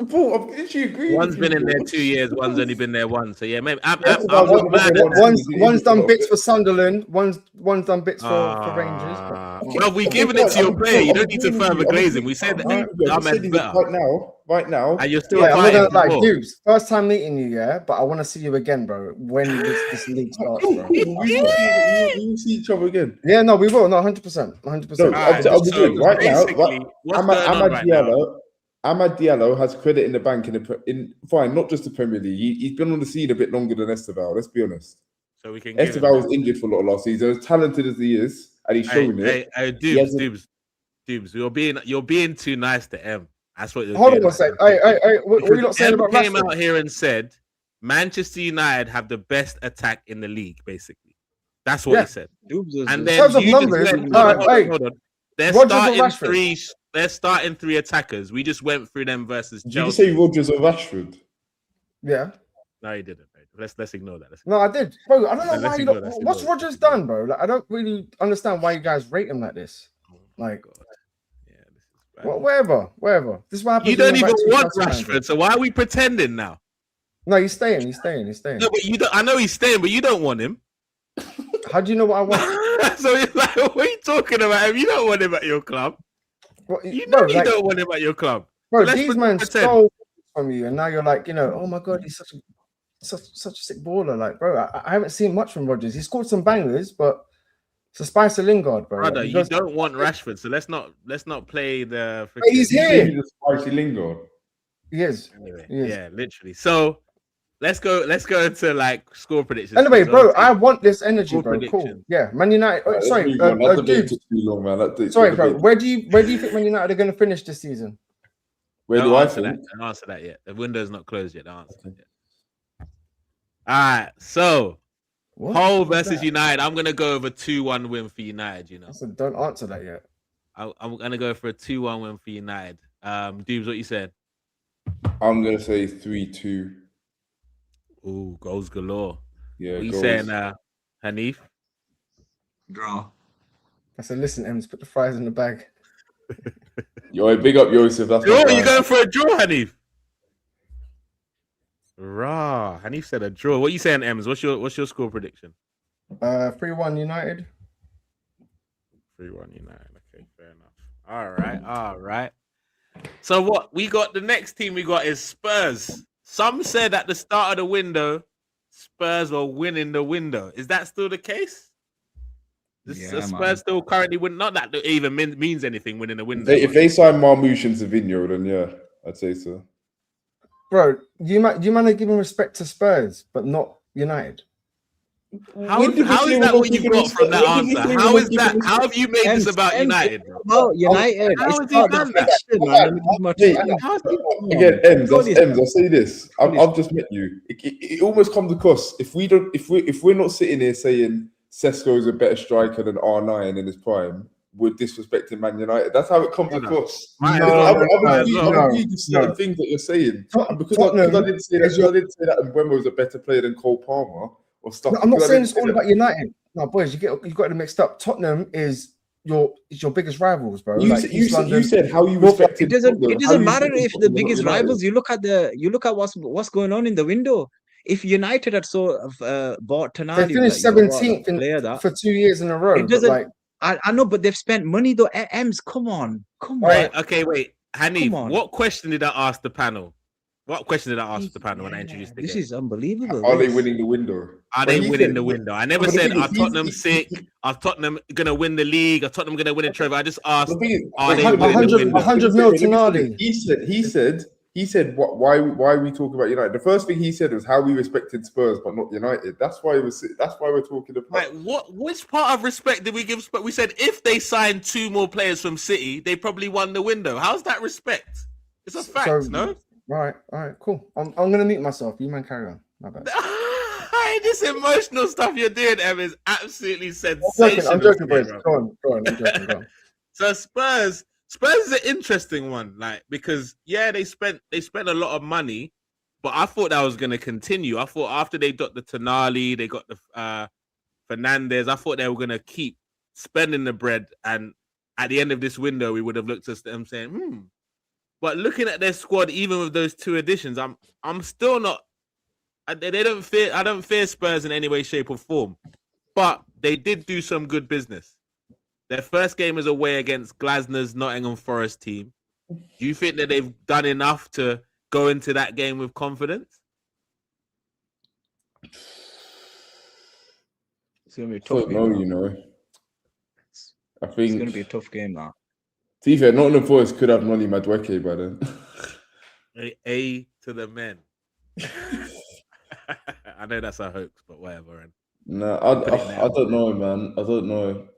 Bro, I'm literally agreeing. One's with been you, in there bro. 2 years. One's only been there once. So yeah, maybe. One's done bits for Sunderland. One's done bits for Rangers. Well, we giving it to your player. You don't need to further glaze him. We said that Ahmad's better. Right now, And you're still Yeah, I'm not fighting gonna for like more. dudes. First time meeting you, yeah, but I want to see you again, bro. When this league starts, we bro. will see each other again. Yeah, no, we will. No, 100%, 100%. No, Alright, I'll so be right now. basically, what's going on right now? Amad Diallo has credit in the bank in fine, not just the Premier League. He's been on the scene a bit longer than Esteval. Let's be honest. So we can give him Esteval was that. injured for a lot of last season. As talented as he is, and he's shown it. Hey, He hasn't- Dubes, you're being too nice to M. That's what you're Hold doing. on one sec. Hey, what are you not saying M about came Rashford? out here and said Manchester United have the best attack in the league, basically. That's what Yeah. he said. Dubes is- And In then terms of you just numbers, went, all right, hold on. They're Rodgers or starting Rashford? three. They're starting 3 attackers. We just went through them versus Did you Chelsea. say Rodgers or Rashford? Yeah. No, he didn't. Let's ignore that. No, I did, bro. I don't know Let's why you ignore don't. that, let's What's ignore Rodgers that. done, bro? Like, I don't really understand why you guys rate him like this. Oh my Like, God. Yeah, this is bad. well, wherever. This is what happens. You when don't you're even back want 2000 fans, Rashford, so why are we pretending now? bro. No, he's staying. No, but you don't. I know he's staying, but you don't want him. How do you know what I want? So it's like, what are you talking about? If you don't want him at your club, What, you know bro, you like, don't want him at your club. bro, So let's these men pretend. stole from you, and now you're like, oh my God, he's such a sick baller. Like, bro, I haven't seen much from Rodgers. He scored some bangers, but it's a Spice of Lingard, bro. Brother, Like, you don't want Rashford, so let's not play the. Hey, he's You here. say he's a spicy Lingard. He is. Anyway, He is. yeah, literally. So let's go into like score predictions. Anyway, 'cause bro, obviously- I want this energy, Score bro. Cool. predictions. Yeah, Man United. Right, let's Sorry, move on. That debate dude. took too long, man. Sorry, that bro. debate- Where do you think Man United are going to finish this season? Where Don't do I answer think? that. Don't answer that yet. The window's not closed yet. Don't answer that yet. All right, so What? Hull What's versus that? United. I'm gonna go over 2-1 win for United. You know, I said, don't answer that yet. I'm gonna go for a 2-1 win for United. Dubes, what you said? I'm gonna say 3-2. Ooh, goals galore. Yeah, What you goals. saying, Hanif? Draw. I said, listen, Ems, put the fries in the bag. Yo, big up Joseph. That's my Oh, you guy. going for a draw, Hanif? Rah. Hanif said a draw. What you saying, Ems? What's your score prediction? 3-1 United. 3-1 United. Okay, fair enough. All right. So what we got? The next team we got is Spurs. Some said at the start of the window, Spurs were winning the window. Is that still the case? Yeah, Spurs man. still currently win. Not that it even means anything winning the window. If they sign Marmoush and Savinho, then yeah, I'd say so. Bro, you man are giving respect to Spurs, but not United. How is that what you've got from that answer? How is that? How have you made this about United, bro? About United. How It's has he about the done that? fixture, man. Let me give my Hey, team. How's he- Again, Ems, Surely I'll say this. I've just met you. It almost comes across if we're not sitting here saying Sesko's a better striker than R9 in his prime, we're disrespecting Man United. That's how it comes across. Might Because as well. I'm agreeing to certain things that you're saying. And because I didn't say that Mbeumo was a better player than Cole Palmer or stuff. No, I'm not because I saying didn't it's all say about United. No, boys, you got it mixed up. Tottenham is your biggest rivals, bro. You, Like said, East London. you said how you respected. It doesn't Tottenham, how you matter respected if the Tottenham, not biggest United. rivals. You look at what's going on in the window. If United had bought They Tonali, finished like, bought 17th a player that for 2 years in a row. it But doesn't. like, I know, but they've spent money though. Ems, come on. Wait, okay, wait. Hanif, Come on. what question did I ask the panel? What question did I ask the panel when I introduced the This game? is unbelievable. Are they this. winning the window? Are But they he winning said- the window? I never but the said, thing are is, Tottenham sick? Are Tottenham going to win the league? Are Tottenham going to win the trophy? I just asked, The thing is, are they wait, winning the 100 window? 100 mil Let me to say Nadi. this. He said, why are we talking about United? The first thing he said was how we respected Spurs, but not United. That's why we're talking about. Right, which part of respect did we give Spurs? We said if they signed 2 more players from City, they probably won the window. How's that respect? It's a fact, no? All right, cool. I'm gonna mute myself. You man carry on. My bad. Hey, this emotional stuff you're doing, Em, is absolutely sensational. I'm joking, boys. bro. Go on. I'm joking. Go on. So Spurs is an interesting one, like, because yeah, they spent a lot of money, but I thought that was going to continue. I thought after they got the Tonali, they got the Fernandez, I thought they were going to keep spending the bread, and at the end of this window, we would have looked at them saying, But looking at their squad, even with those 2 additions, I'm still not. I don't fear Spurs in any way, shape, or form, but they did do some good business. Their first game is away against Glasner's Nottingham Forest team. Do you think that they've done enough to go into that game with confidence? It's gonna be a tough game. No, you know. I think It's gonna be a tough game now. To be fair, Nottingham Forest could have Nolly Madueke by then. A to the men. I know that's a hoax, but whatever. And No, I don't know, man. I don't know.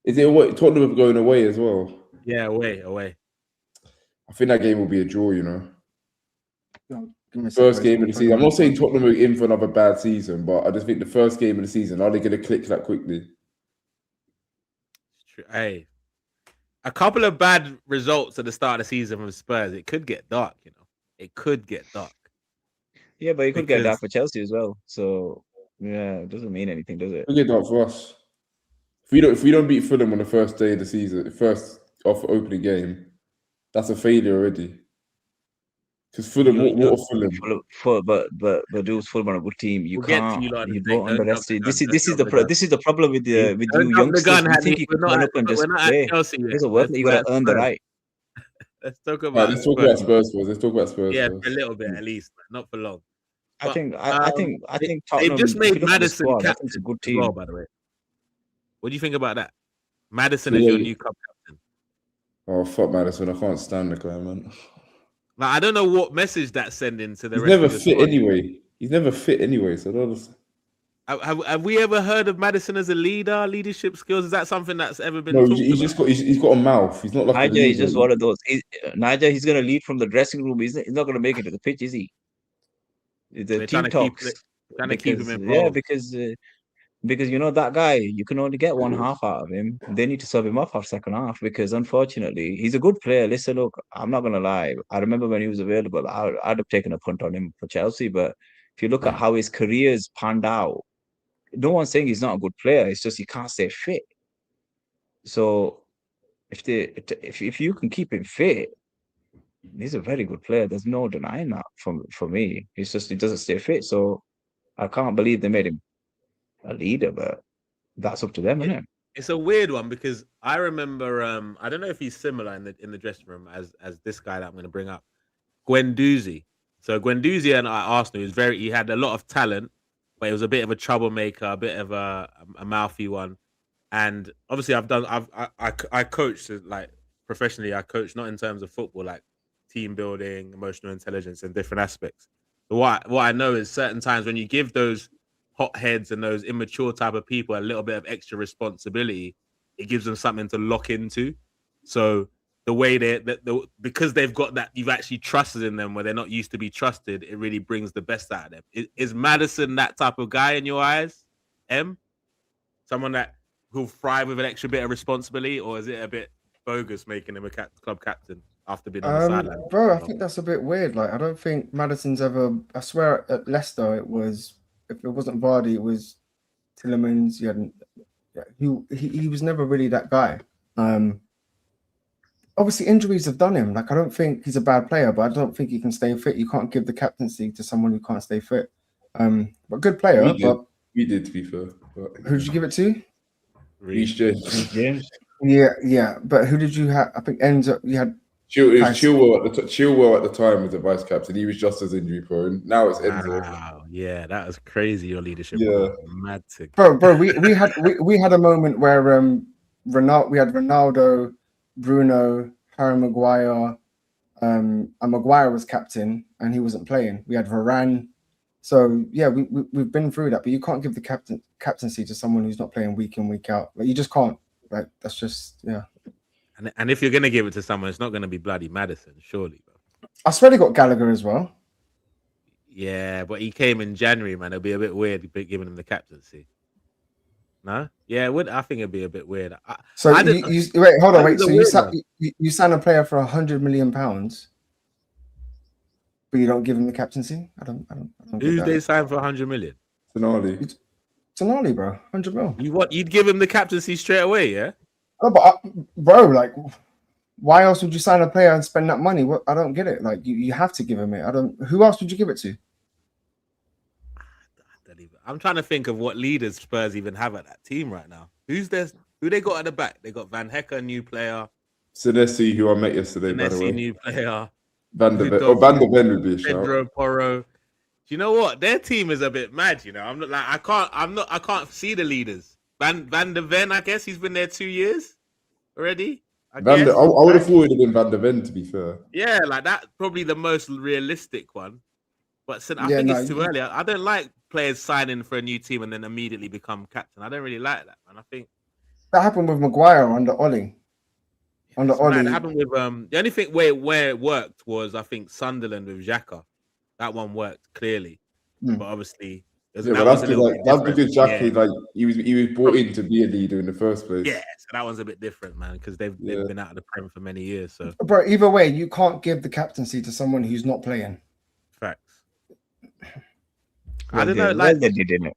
Is it away? Tottenham are going away as well. yeah, away. I think that game will be a draw, you know. Give me a First second. game of the season. I'm not saying Tottenham are in for another bad season, but I just think the first game of the season, are they going to click that quickly? Hey, a couple of bad results at the start of the season from Spurs, it could get dark, you know. It could get dark. Yeah, but he could get because that for Chelsea as well. So yeah, it doesn't mean anything, does it? We get that for us. If we don't beat Fulham on the first day of the season, first off opening game, that's a failure already. Because Fulham, what are Fulham? But dude's Fulham are a good team. we'll get to you lot in You a sec. don't Don't jump the underestimate. gun. This Don't is jump the gun. this is the problem with you Don't jump the youngsters. gun, You Hanny. think you can turn up and just We're not play. at Chelsea It yet. doesn't work. You got to earn the right. Let's talk Right, about let's talk Spurs. about Spurs first. Let's talk about Spurs Yeah, first. for a little bit at least, not for long. I But, think Tottenham. They've just if you made look at the Maddison squad, I think captain it's a good as well, team. by the way. What do you think about that? Maddison So is your they- new club captain. Oh fuck Madison! I can't stand the guy, man. Like, I don't know what message that's sending to the He's rest never of the fit squad. anyway. He's never fit anyway. So I don't understand. Have we ever heard of Maddison as a leader, leadership skills? Is that something that's ever been No, talked he's about? just got a mouth. He's not like a Niger leader. is just one of those. He's going to lead from the dressing room. He's not going to make it to the pitch, is he? The They're team talks. trying to keep him involved. Because you know that guy, you can only get one half out of him. They need to sub him off our second half because unfortunately he's a good player. Listen, look, I'm not gonna lie. I remember when he was available, I'd have taken a punt on him for Chelsea. But if you look at how his career's panned out, no one's saying he's not a good player. It's just he can't stay fit. So if you can keep him fit, he's a very good player. There's no denying that for me. It's just he doesn't stay fit. So I can't believe they made him a leader, but that's up to them, isn't it? It's a weird one because I remember I don't know if he's similar in the dressing room as this guy that I'm going to bring up, Guendouzi. So Guendouzi and Arsenal he had a lot of talent, but he was a bit of a troublemaker, a bit of a mouthy one. And obviously I coached like professionally. I coach not in terms of football, like team building, emotional intelligence, and different aspects. But what I know is certain times when you give those hotheads and those immature type of people a little bit of extra responsibility, it gives them something to lock into. So the way because they've got that, you've actually trusted in them where they're not used to be trusted, it really brings the best out of them. Is Maddison that type of guy in your eyes, M? Someone that who'll thrive with an extra bit of responsibility, or is it a bit bogus making him a club captain after being on the sideline? Bro, I think that's a bit weird. Like, I don't think Maddison's ever. I swear at Leicester, it was, if it wasn't Vardy, it was Tielemans. He was never really that guy. Obviously, injuries have done him. Like, I don't think he's a bad player, but I don't think he can stay fit. You can't give the captaincy to someone who can't stay fit. But good player. We did, to be fair. Who did you give it to? Reece James. Yeah. But who did you have? I think Enzo. You had Chilwell at the time was the vice captain. He was just as injury prone. Now it's Enzo. Wow, yeah, that was crazy. Your leadership, yeah, mad sick. Bro. We had a moment where we had Ronaldo, Bruno, Harry Maguire, and Maguire was captain and he wasn't playing. We had Varane. So yeah, we've been through that, but you can't give the captaincy to someone who's not playing week in, week out. Like, you just can't. Like, that's just, yeah. And if you're gonna give it to someone, it's not gonna be bloody Maddison, surely, bro. I swear they got Gallagher as well. Yeah, but he came in January, man. It'll be a bit weird giving him the captaincy. No? Yeah, it would. I think it'd be a bit weird. So wait, hold on, wait. So you sign a player for £100 million, but you don't give him the captaincy? I don't Who they signed for 100 million? Tonali, bro, 100 mil. You'd give him the captaincy straight away, yeah? Oh, but bro, like, why else would you sign a player and spend that money? I don't get it. Like, you have to give him it. Who else would you give it to? I'm trying to think of what leaders Spurs even have at that team right now. Who they got at the back? They got Van Hecke, new player. Senesi, who I met yesterday, by the way. New player. Van der Ven would be a shout. Pedro Porro. Do you know what? Their team is a bit mad, you know. I'm not like I can't see the leaders. Van der Ven, I guess he's been there 2 years already. I would have thought it would have been Van der Ven, to be fair. Yeah, like that's probably the most realistic one. But I think it's too early. I don't like players signing for a new team and then immediately become captain. I don't really like that, man. I think that happened with Maguire under Ollie. It happened with the only thing where it worked was, I think, Sunderland with Xhaka. That one worked clearly, but obviously that's because Xhaka, like he was brought in to be a leader in the first place. Yeah, so that one's a bit different, man, because they've been out of the Prem for many years. So, but either way, you can't give the captaincy to someone who's not playing. Facts. I don't know. Well, Like, they didn't.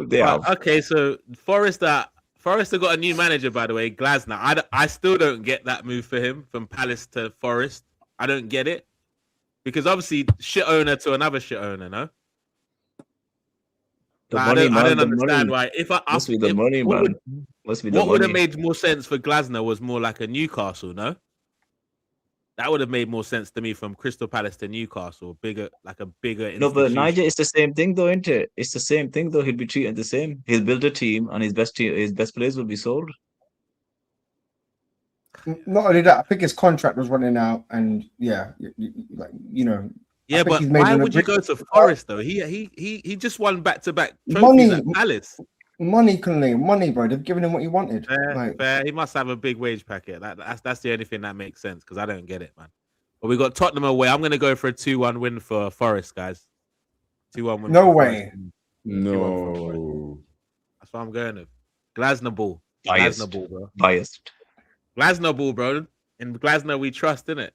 They have. okay, so Forest got a new manager, by the way, Glasner. I still don't get that move for him from Palace to Forest. I don't get it because obviously shit owner to another shit owner, no. The Like, money, I man. don't The understand money. why. If I Must be the money, what man. would, Must be the what would have money. made more sense for Glasner was more like a Newcastle, no? That would have made more sense to me from Crystal Palace to Newcastle, bigger No, but institution. Niger, it's the same thing, though, isn't it? It's the same thing, though. He'll be treated the same. He'll build a team, and his best players will be sold. Not only that, I think his contract was running out, and yeah, like I Yeah, think but he's made why an would you go agreement. to Forest though? He just won back-to-back Money. trophies at Palace. Money, bro. They've given him what he wanted. Fair. He must have a big wage packet. That's the only thing that makes sense because I don't get it, man. But we got Tottenham away. I'm gonna go for a 2-1 win for Forest, guys. 2-1 win. No for way. Forest. No. That's what I'm going with. Glasner ball. Biased. Glasner ball, bro. Biased. Glasner ball, bro. In Glasner we trust, innit?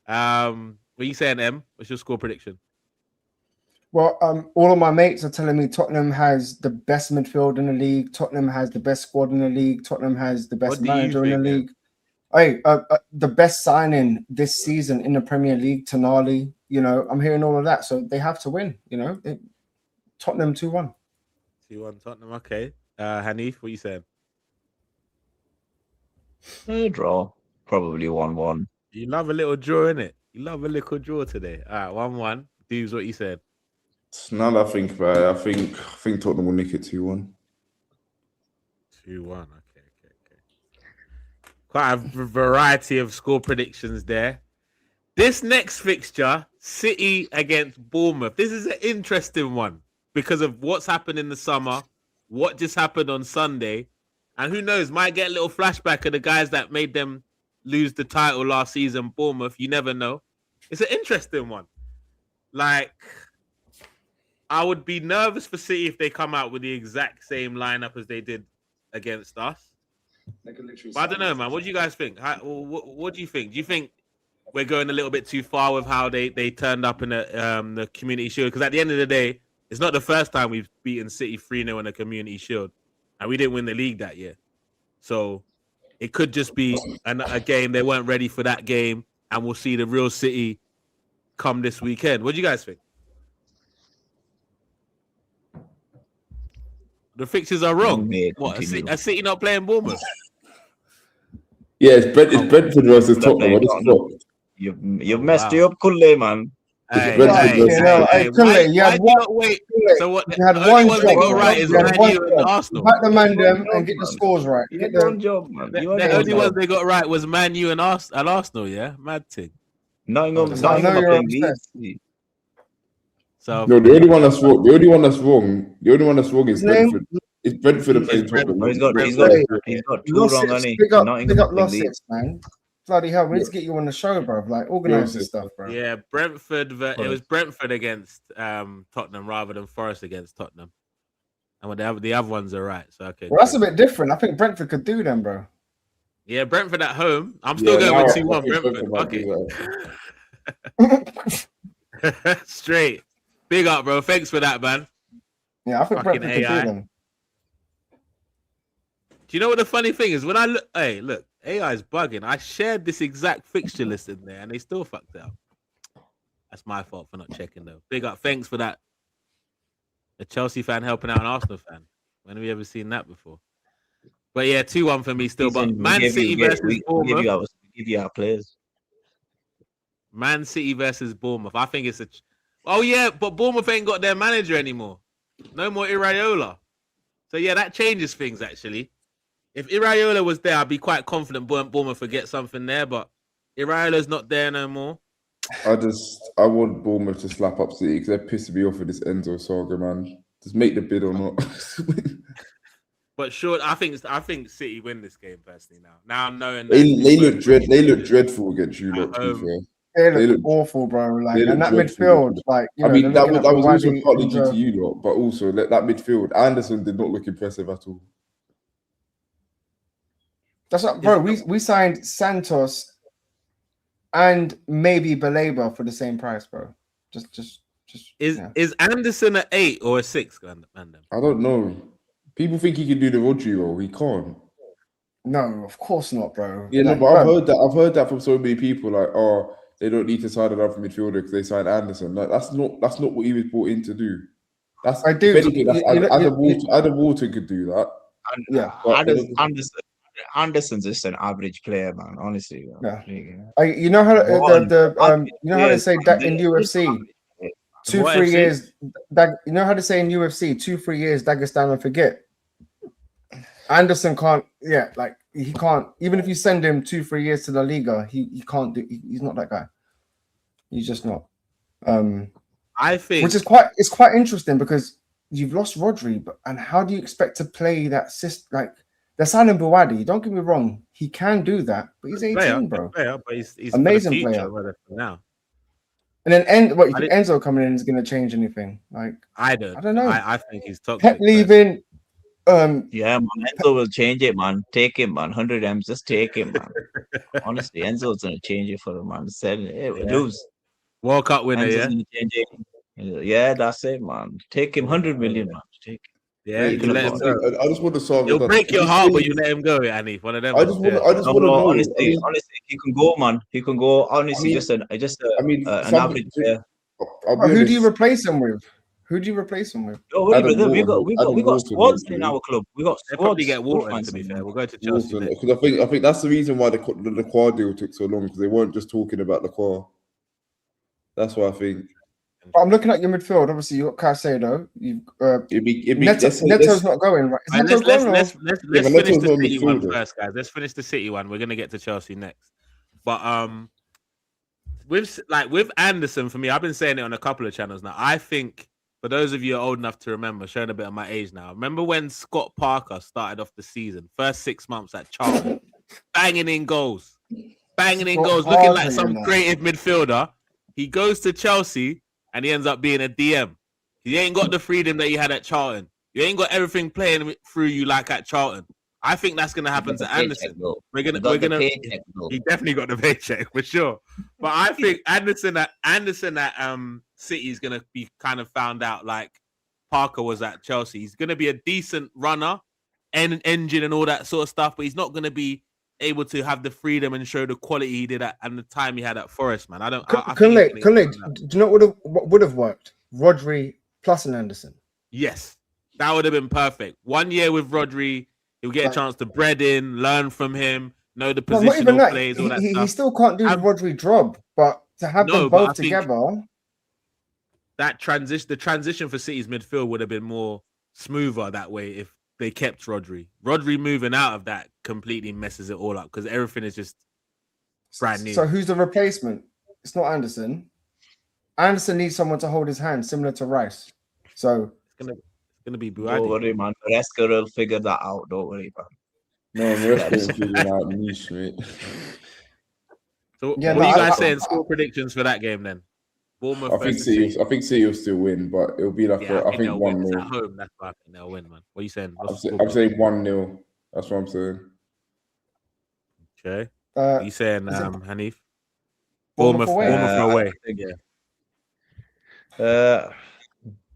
What are you saying, Em? What's your score prediction? Well, all of my mates are telling me Tottenham has the best midfield in the league. Tottenham has the best squad in the league. Tottenham has the best What do you manager in the think, league. Hey, the best signing this season in the Premier League, Tonali. I'm hearing all of that, so they have to win. Tottenham 2-1. 2-1 Tottenham. Okay. Hanif, what are you saying? Draw. Probably 1-1. You love a little draw, innit? You love a little draw today. All right, 1-1. Dubes, what you said? Now that I think about it, I think Tottenham will nick it 2-1. 2-1. Okay. Quite a variety of score predictions there. This next fixture, City against Bournemouth. This is an interesting one because of what's happened in the summer, what just happened on Sunday, and who knows, might get a little flashback of the guys that made them lose the title last season, Bournemouth. You never know. It's an interesting one. Like, I would be nervous for City if they come out with the exact same lineup as they did against us. But I don't know, man. What do you guys think? What do you think? Do you think we're going a little bit too far with how they turned up in the Community Shield? Because at the end of the day, it's not the first time we've beaten City 3-0 in the Community Shield. And we didn't win the league that year. So it could just be a game they weren't ready for that game. And we'll see the real City come this weekend. What do you guys think? The fixtures are wrong. What? Are City not playing Bournemouth? Yeah, it's Brentford versus Tottenham. You've messed you up, Kulle, man. Hey, Kulle, you had one. Wait. So what? You had the one ones they got right is Man U and Arsenal. Back the man them and get the scores right. You had one job, man. The only ones they got right was Man U and Arsenal. Yeah, mad thing. Nottingham are playing Leeds. So no, the only one that's wrong. The only one that's wrong is Brentford. It's Brentford that plays Tottenham. He's got two wrong, hasn't he? Pick up losses, man. Bloody hell, we need to get you on the show, bro. Like, organize this stuff, bro. Yeah, Brentford. It was Brentford against Tottenham rather than Forest against Tottenham. And the other ones are right. So okay. Well, that's a bit different. I think Brentford could do them, bro. Yeah, Brentford at home. I'm still going with 2-1 Brentford. Okay. Straight. Big up, bro. Thanks for that, man. Yeah, I think Fucking Brentford could do them. Do you know what the funny thing is? When I look, AI is bugging. I shared this exact fixture list in there, and they still fucked out. That's my fault for not checking, though. Big up. Thanks for that. A Chelsea fan helping out an Arsenal fan. When have we ever seen that before? But yeah, 2-1 for me still. But Man City versus Bournemouth. We give you our players. Man City versus Bournemouth. I think it's a... Oh, yeah, but Bournemouth ain't got their manager anymore. No more Iraola. So, yeah, that changes things, actually. If Iraola was there, I'd be quite confident Bournemouth would get something there, but Iraola's not there no more. I want Bournemouth to slap up City because they're pissing me off with this Enzo saga, man. Just make the bid or not. But sure, I think City win this game personally now. Now I'm knowing they look dreadful against you, look, to be fair. They look awful, bro. Like, and that midfield, like, I mean, that was also partly due to you, lot, but also that midfield. Anderson did not look impressive at all. That's what, bro. We signed Santos and maybe Baleba for the same price, bro. Just Is Anderson an 8 or a 6, man? I don't know. People think he can do the Rodri role. He can't. No, of course not, bro. Yeah, Like, no, but bro, I've heard that from so many people. Like, oh, they don't need to sign another midfielder because they signed Anderson. Like, that's not what he was brought in to do. That's I do. if anything, that's You- Adam Walton could do that. And Yeah. But Anderson's just an average player, man. Honestly, Yeah. yeah. You know how you know how they say that in UFC, What 2-3 FC? years. You know how they say in UFC, 2-3 years, Dagestan and forget. Anderson can't. Yeah, like he can't. Even if you send him 2-3 years to La Liga, he can't do. He's not that guy. He's just not. I think Which is quite interesting because you've lost Rodri, and how do you expect to play that system? Like they're signing Buwadi. Don't get me wrong, he can do that, but he's 18, bro. Player, but he's Amazing for the future, player. rather than now. And then you think Enzo coming in is going to change anything? Like I don't know. I think he's toxic. Pep leaving. Yeah, man. Enzo will change it, man. Take him, man. 100 M's, just take him, man. Honestly, Enzo's gonna change it for him, man. Said, hey, lose. World Cup winner, Enzo's yeah. gonna change it. Yeah, that's it, man. Take him 100 million, man. Take him. Yeah, you let him go. I just want to solve. He'll break your heart, but you let him go, Annie. One of them. I just want to know. Honestly, he can go, man. He can go. Honestly, an average player. Who do you replace him with? Who do you replace him with? Oh, we got squads in our club. We got They'll probably squads. get Walton, to be fair. We'll go to Chelsea next. Because I think that's the reason why the Lacroix deal took so long, because they weren't just talking about Lacroix. That's what I think. But I'm looking at your midfield. Obviously, you got Caicedo. You've Neto's not going, right? Is Let's Neto going, finish Neto's the not City one midfielder. first, guys. Let's finish the City one. We're gonna get to Chelsea next. But with Anderson, for me, I've been saying it on a couple of channels now. I think for those of you who are old enough to remember, showing a bit of my age now. Remember when Scott Parker started off the season, first 6 months at Charlton, banging in goals, looking like some creative midfielder. He goes to Chelsea and he ends up being a DM. He ain't got the freedom that he had at Charlton. You ain't got everything playing through you like at Charlton. I think that's going to happen to Anderson. He definitely got the paycheck for sure. But I think Anderson at City is going to be kind of found out like Parker was at Chelsea. He's going to be a decent runner, engine and all that sort of stuff, but he's not going to be able to have the freedom and show the quality he did and the time he had at Forest, man. Do you know what would have worked? Rodri plus an Anderson. Yes, that would have been perfect. 1 year with Rodri, he'll get a chance to bread in, learn from him, know the positional plays, all that stuff. He still can't do the Rodri job, but to have them both together, the transition for City's midfield would have been more smoother that way if they kept Rodri. Rodri moving out of that completely messes it all up because everything is just brand new. So who's the replacement? It's not Anderson. Anderson needs someone to hold his hand, similar to Rice. So it's gonna be Buwadi. Don't worry, man. Maresca will figure that out. Don't worry, man. No, Maresca figuring out niche, mate. So what are you guys saying? Score predictions for that game then? Bournemouth. I think City will still win, but it'll be like I think 1-0 at home. That's why I think they'll win, man. What are you saying? I'm saying 1-0. That's what I'm saying. Okay. What are you saying, Hanif? Bournemouth away.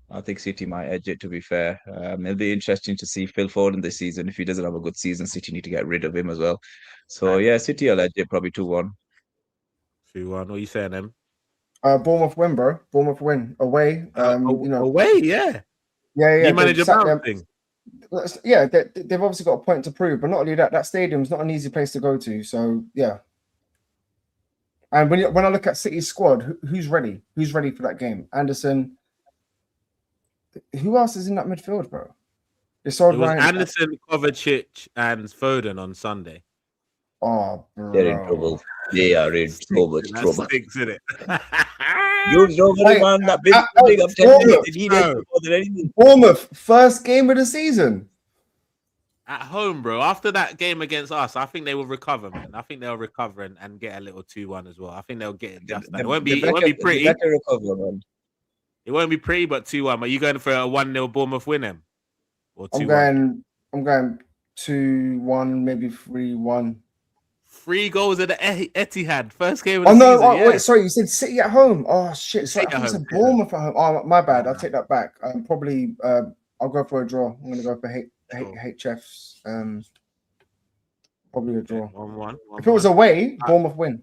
I think City might edge it, to be fair. It'll be interesting to see Phil Foden this season. If he doesn't have a good season, City need to get rid of him as well. So, City will edge it, probably 2-1. 2-1. What are you saying, Em? Bournemouth win, bro. Bournemouth win. Away. Away, yeah. Yeah. You manage a bounce thing. Yeah, they've obviously got a point to prove, but not only that stadium's not an easy place to go to. So, yeah. And when I look at City's squad, who's ready? Who's ready for that game? Anderson. Who else is in that midfield, bro? It was Anderson, Kovacic, and Foden on Sunday. Oh, bro. They're in trouble. They are in so much trouble. Stinks, isn't it? You know, man, that big up 10 minutes. He did more than anything. Bournemouth, first game of the season. At home, bro. After that game against us, I think they will recover, man. I think they'll recover and get a little 2-1 as well. I think they'll get it just done. It won't be pretty. Recover, man. It won't be pretty, but 2-1. Are you going for a 1-0 Bournemouth win, Em? Or 2-1? I'm going 2-1, maybe 3-1. 3 goals at the Etihad. First game of the Oh no! season. Yeah. Wait, sorry. You said City at home. Oh shit! Sorry, City I at think you said home, yeah. Bournemouth at home. Oh, my bad. No, I'll no. take that back. Probably. I'll go for a draw. I'm gonna go for Sure. HF's. Probably a draw. 1-1. If it was away, Bournemouth win.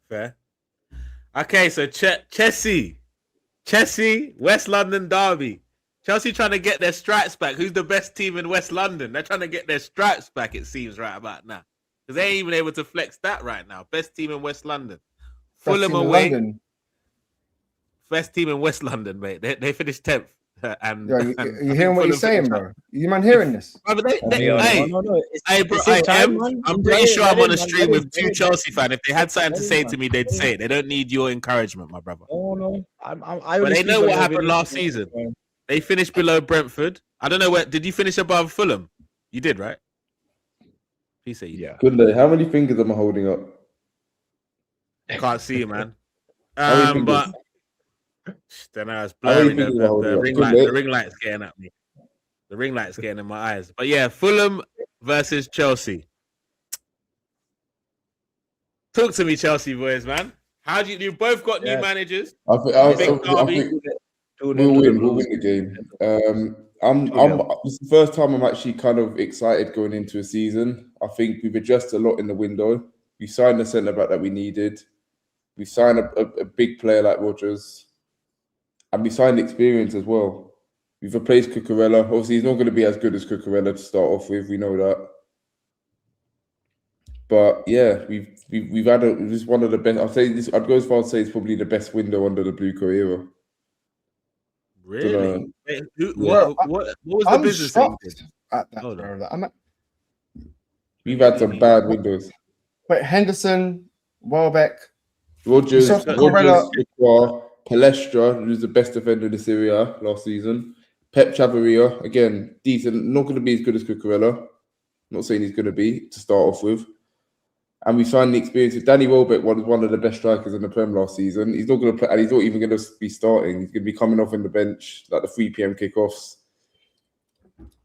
Fair. Okay, so Chelsea, West London derby. Chelsea trying to get their stripes back. Who's the best team in West London? They're trying to get their stripes back, it seems, right about now. Because they ain't even able to flex that right now. Best team in West London. Fulham away. Best team in West London, mate. They finished 10th. And, Yo, you hearing what you're saying, bro? You man hearing this? Bro, but No, hey, bro, I'm pretty sure I'm on a stream with 2 Chelsea fans. If they had something to say to me, they'd say it. They don't need your encouragement, my brother. Oh no, But they know what happened last season. They finished below Brentford. I don't know where. Did you finish above Fulham? You did, right? Please say you did. Yeah. Good day. How many fingers am I holding up? Can't see you, man. How many fingers? But don't know. It's blurry. The ring light's getting at me. The ring light's getting in my eyes. But yeah, Fulham versus Chelsea. Talk to me, Chelsea boys, man. How do you both got new managers? I think we'll win the game. This is the first time I'm actually kind of excited going into a season. I think we've adjusted a lot in the window. We signed the centre back that we needed. We signed a big player like Rodgers. And we signed experience as well. We've replaced Cucurella. Obviously, he's not going to be as good as Cucurella to start off with. We know that. But yeah, we've had this is one of the best. I'd go as far as say it's probably the best window under the Bluecoat era. Really? What was the business thing? At that, bro. We've had some bad windows. Wait, Henderson, Welbeck, Rodgers, Palestra, who's the best defender in the Serie A last season. Pep Chavarria, again, decent. Not going to be as good as Cucurella. Not saying he's going to be to start off with. And we signed the experience. Danny Welbeck was one of the best strikers in the Prem last season. He's not going to play, and he's not even going to be starting. He's going to be coming off in the bench, like the 3 p.m. kickoffs.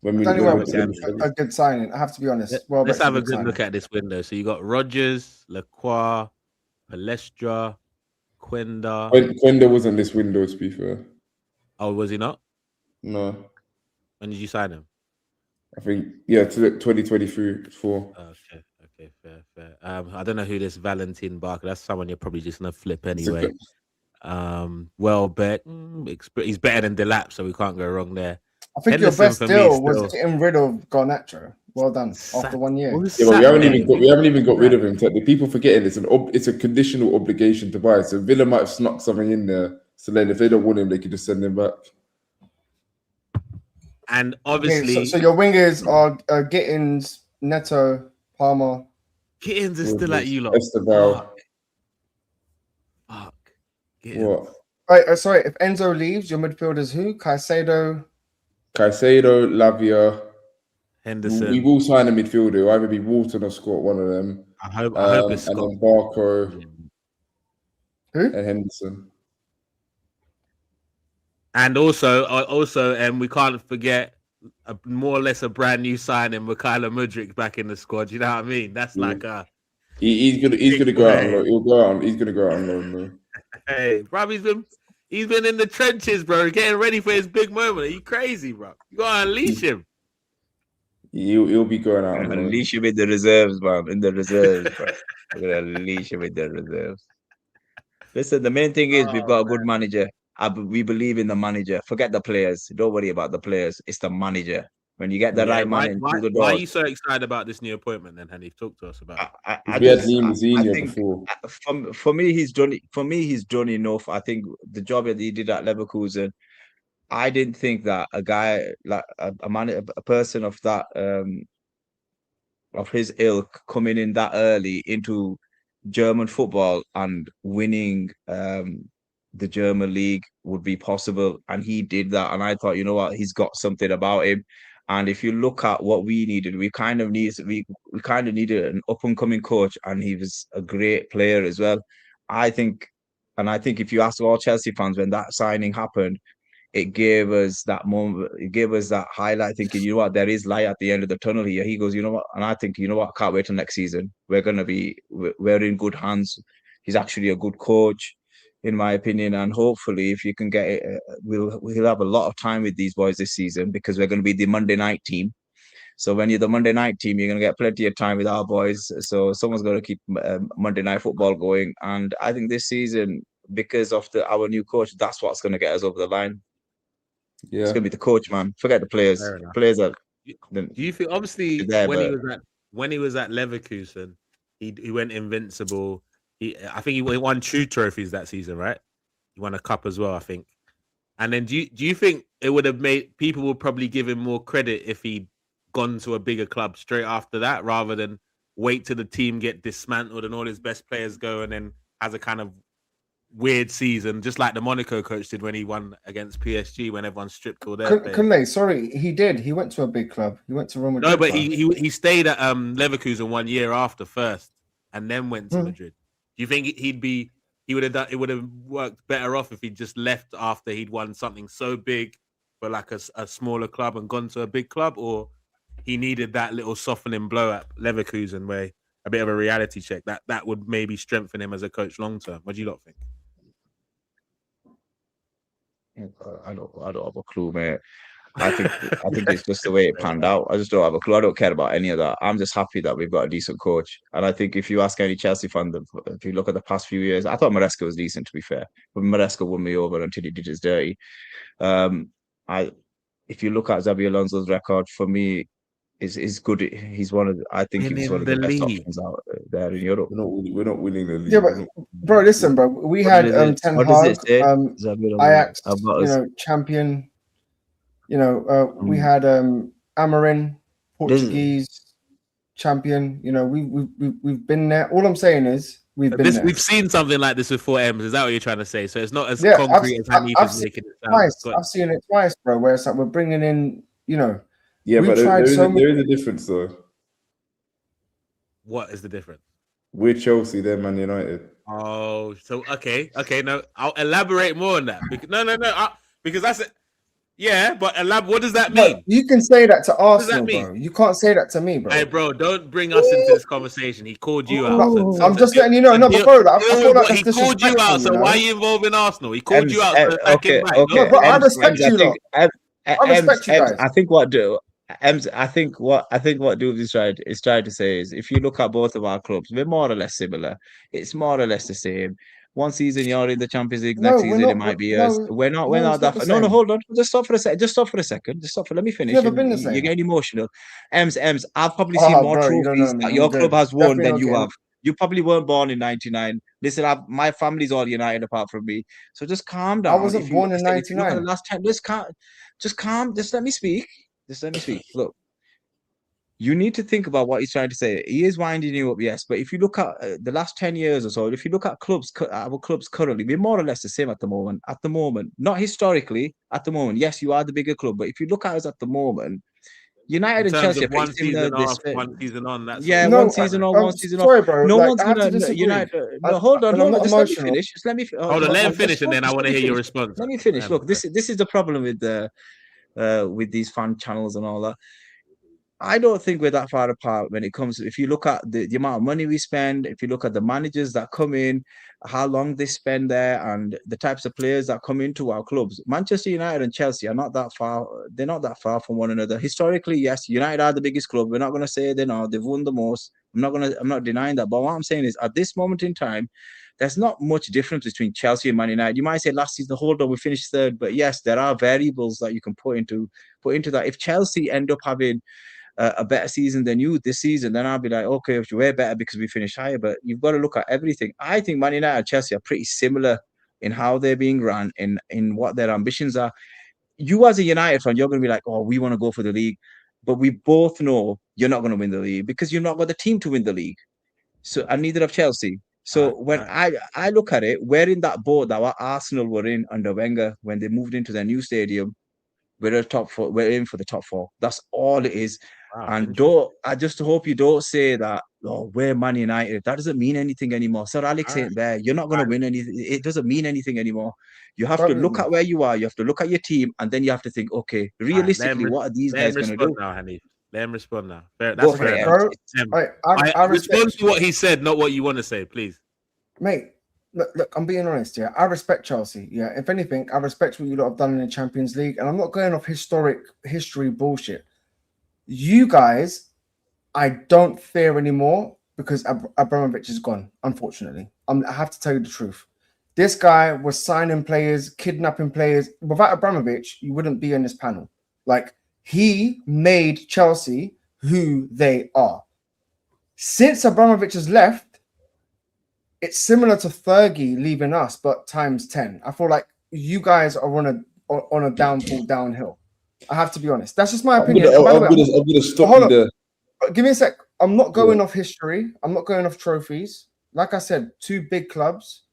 Danny Welbeck's a good signing. I have to be honest. Let's have a good look at this window. So you got Rodgers, Lacroix, Palestra, Quenda. Quenda wasn't this window, to be fair. Oh, was he not? No. When did you sign him? I think, yeah, to 2023-4. Okay, fair. I don't know who this Valentin Barker. That's someone you're probably just gonna flip anyway. Welbeck, he's better than Delap, so we can't go wrong there. I think your best deal was getting rid of Garnacho. Well done. After 1 year. Yeah, but we haven't even got rid of him. The people forgetting it's a conditional obligation to buy. So Villa might have snuck something in there. So then if they don't want him, they could just send him back. And obviously, so your wingers are Gittins, Neto, Palmer. Gittins is still at you lot. Fuck. What? Right, sorry. If Enzo leaves, your midfielders who? Caicedo, Lavia, Henderson. We will sign a midfielder. It'll either be Walton or Scott, one of them. I hope it's Scott. And then Barco who? And Henderson. And also, we can't forget more or less a brand new signing, Mikhailo Mudryk back in the squad. You know what I mean? That's like a. He's gonna go out on loan. He'll go out. He's gonna go out on loan, though. Hey, bro, he's been in the trenches, bro, getting ready for his big moment. Are you crazy, bro? You gotta unleash him. He'll be going out on loan. Unleash him in the reserves, man. In the reserves, bro. We're gonna unleash him in the reserves. Listen, the main thing is we've got a good manager. We believe in the manager. Forget the players. Don't worry about the players. It's the manager. When you get the right man into the door. Why are you so excited about this new appointment then, Hanif? Talk to us about it. We had Liam before. For me, he's done enough. I think the job that he did at Leverkusen, I didn't think that a guy like a person of that of his ilk coming in that early into German football and winning the German league would be possible, and he did that. And I thought, you know what, he's got something about him. And if you look at what we needed, we kind of needed an up and coming coach, and he was a great player as well. I think if you ask all Chelsea fans when that signing happened, it gave us that moment. It gave us that highlight, thinking, you know what, there is light at the end of the tunnel here. He goes, you know what, and I think, you know what, can't wait till next season. We're in good hands. He's actually a good coach, in my opinion, and hopefully, if you can get it, we'll have a lot of time with these boys this season, because we're going to be the Monday night team. So when you're the Monday night team, you're going to get plenty of time with our boys. So someone's going to keep Monday night football going. And I think this season, because of our new coach, that's what's going to get us over the line. Yeah, It's going to be the coach, man. Forget the players. Fair enough. Players are. Do you think, obviously, There, when but he was at Leverkusen, he went invincible. I think he won 2 trophies that season, right? He won a cup as well, I think. And then do you think it would have made people would probably give him more credit if he'd gone to a bigger club straight after that, rather than wait till the team get dismantled and all his best players go, and then has a kind of weird season, just like the Monaco coach did when he won against PSG, when everyone stripped all their players. Kunle, sorry, he did. He went to a big club. He went to Real Madrid. No, but he stayed at Leverkusen 1 year after first, and then went to Madrid. Do you think he would have done? It would have worked better off if he just left after he'd won something so big for like a smaller club and gone to a big club, or he needed that little softening blow at Leverkusen, where a bit of a reality check that would maybe strengthen him as a coach long term? What do you lot think? I don't have a clue, mate. I think it's just the way it panned out. I just don't have a clue. I don't care about any of that. I'm just happy that we've got a decent coach. And I think if you ask any Chelsea fan, if you look at the past few years, I thought Maresca was decent, to be fair. But Maresca won me over until he did his dirty. If you look at Xabi Alonso's record, for me, is good. He's one of the best options out there in Europe. We're not winning the league. Yeah, but bro, listen, bro. We had Ten Hag, Ajax, champion. We had Amarin, Portuguese champion. We've been there. All I'm saying is we've been there. We've seen something like this before, Ems. Is that what you're trying to say? So it's not as concrete as Hanifa's making it sound. I've seen it twice, bro. Where it's like we're bringing in, Yeah, but there is a difference, though. What is the difference? We're Chelsea, they're Man United. Oh, so okay. No, I'll elaborate more on that. Because that's it. Yeah, but what does that mean? You can say that to Arsenal, bro. You can't say that to me, bro. Hey, bro, don't bring us into this conversation. He called you out. I'm just letting you know. No, but bro, I feel like he called you out. So why are you involved in Arsenal? He called you out. Okay. No, but I respect you, though. I respect you guys. I think what Dubes is trying to say is, if you look at both of our clubs, we're more or less similar. It's more or less the same. One season you're in the Champions League, next season it might be us. We're not that. No, hold on. Just stop for a second. Let me finish. Never been the same. You're getting emotional. Ems, I've probably seen more trophies that your club has won than you have. You probably weren't born in '99. Listen, my family's all United apart from me. So just calm down. I wasn't born in '99. Last time, just calm. Just let me speak. Look, you need to think about what he's trying to say. He is winding you up, yes. But if you look at the last 10 years or so, if you look at our clubs currently, we're more or less the same at the moment. At the moment, not historically, at the moment. Yes, you are the bigger club. But if you look at us at the moment, United and Chelsea are one season off, 1 season on. That's one season on, 1 season off. Sorry, bro. No one's going to United. No, hold on. Just let me finish. Hold on, let him finish, and then I want to hear your response. Let me finish. Look, this is the problem with these fan channels and all that. I don't think we're that far apart when it comes. If you look at the amount of money we spend, if you look at the managers that come in, how long they spend there, and the types of players that come into our clubs, Manchester United and Chelsea are not that far. They're not that far from one another. Historically, yes, United are the biggest club. We're not going to say they're not. They've won the most. I'm not denying that. But what I'm saying is, at this moment in time, there's not much difference between Chelsea and Man United. You might say last season, hold on, we finished third, but yes, there are variables that you can put into that. If Chelsea end up having a better season than you this season, then I'll be like, okay, we're better because we finished higher. But you've got to look at everything. I think Man United and Chelsea are pretty similar in how they're being run, in what their ambitions are. You as a United fan, you're going to be like, oh, we want to go for the league. But we both know you're not going to win the league because you've not got the team to win the league. So, and neither have Chelsea. So when I look at it, we're in that boat that Arsenal were in under Wenger when they moved into their new stadium. We're top 4. We're in for the top 4. That's all it is. Wow, and I just hope you don't say that oh, we're Man United. That doesn't mean anything anymore. Sir Alex ain't there. You're not going to win anything. It doesn't mean anything anymore. You have to look at where you are. You have to look at your team, and then you have to think, okay, realistically, what are these guys going to do? Now, Hanif. Let him respond now. Fair, Go that's for fair it, enough. I respond to what he said, not what you want to say, please. Mate, look, I'm being honest, yeah. I respect Chelsea. Yeah. If anything, I respect what you lot have done in the Champions League. And I'm not going off history bullshit. You guys, I don't fear anymore because Abramovich is gone, unfortunately. I have to tell you the truth. This guy was signing players, kidnapping players. Without Abramovich, you wouldn't be in this panel. Like, he made Chelsea who they are. Since Abramovich has left, it's similar to Fergie leaving us, but times 10. I feel like you guys are on a downhill. I have to be honest. That's just my opinion. I'm gonna stop you there. Give me a sec. I'm not going off history. I'm not going off trophies. Like I said, 2 big clubs.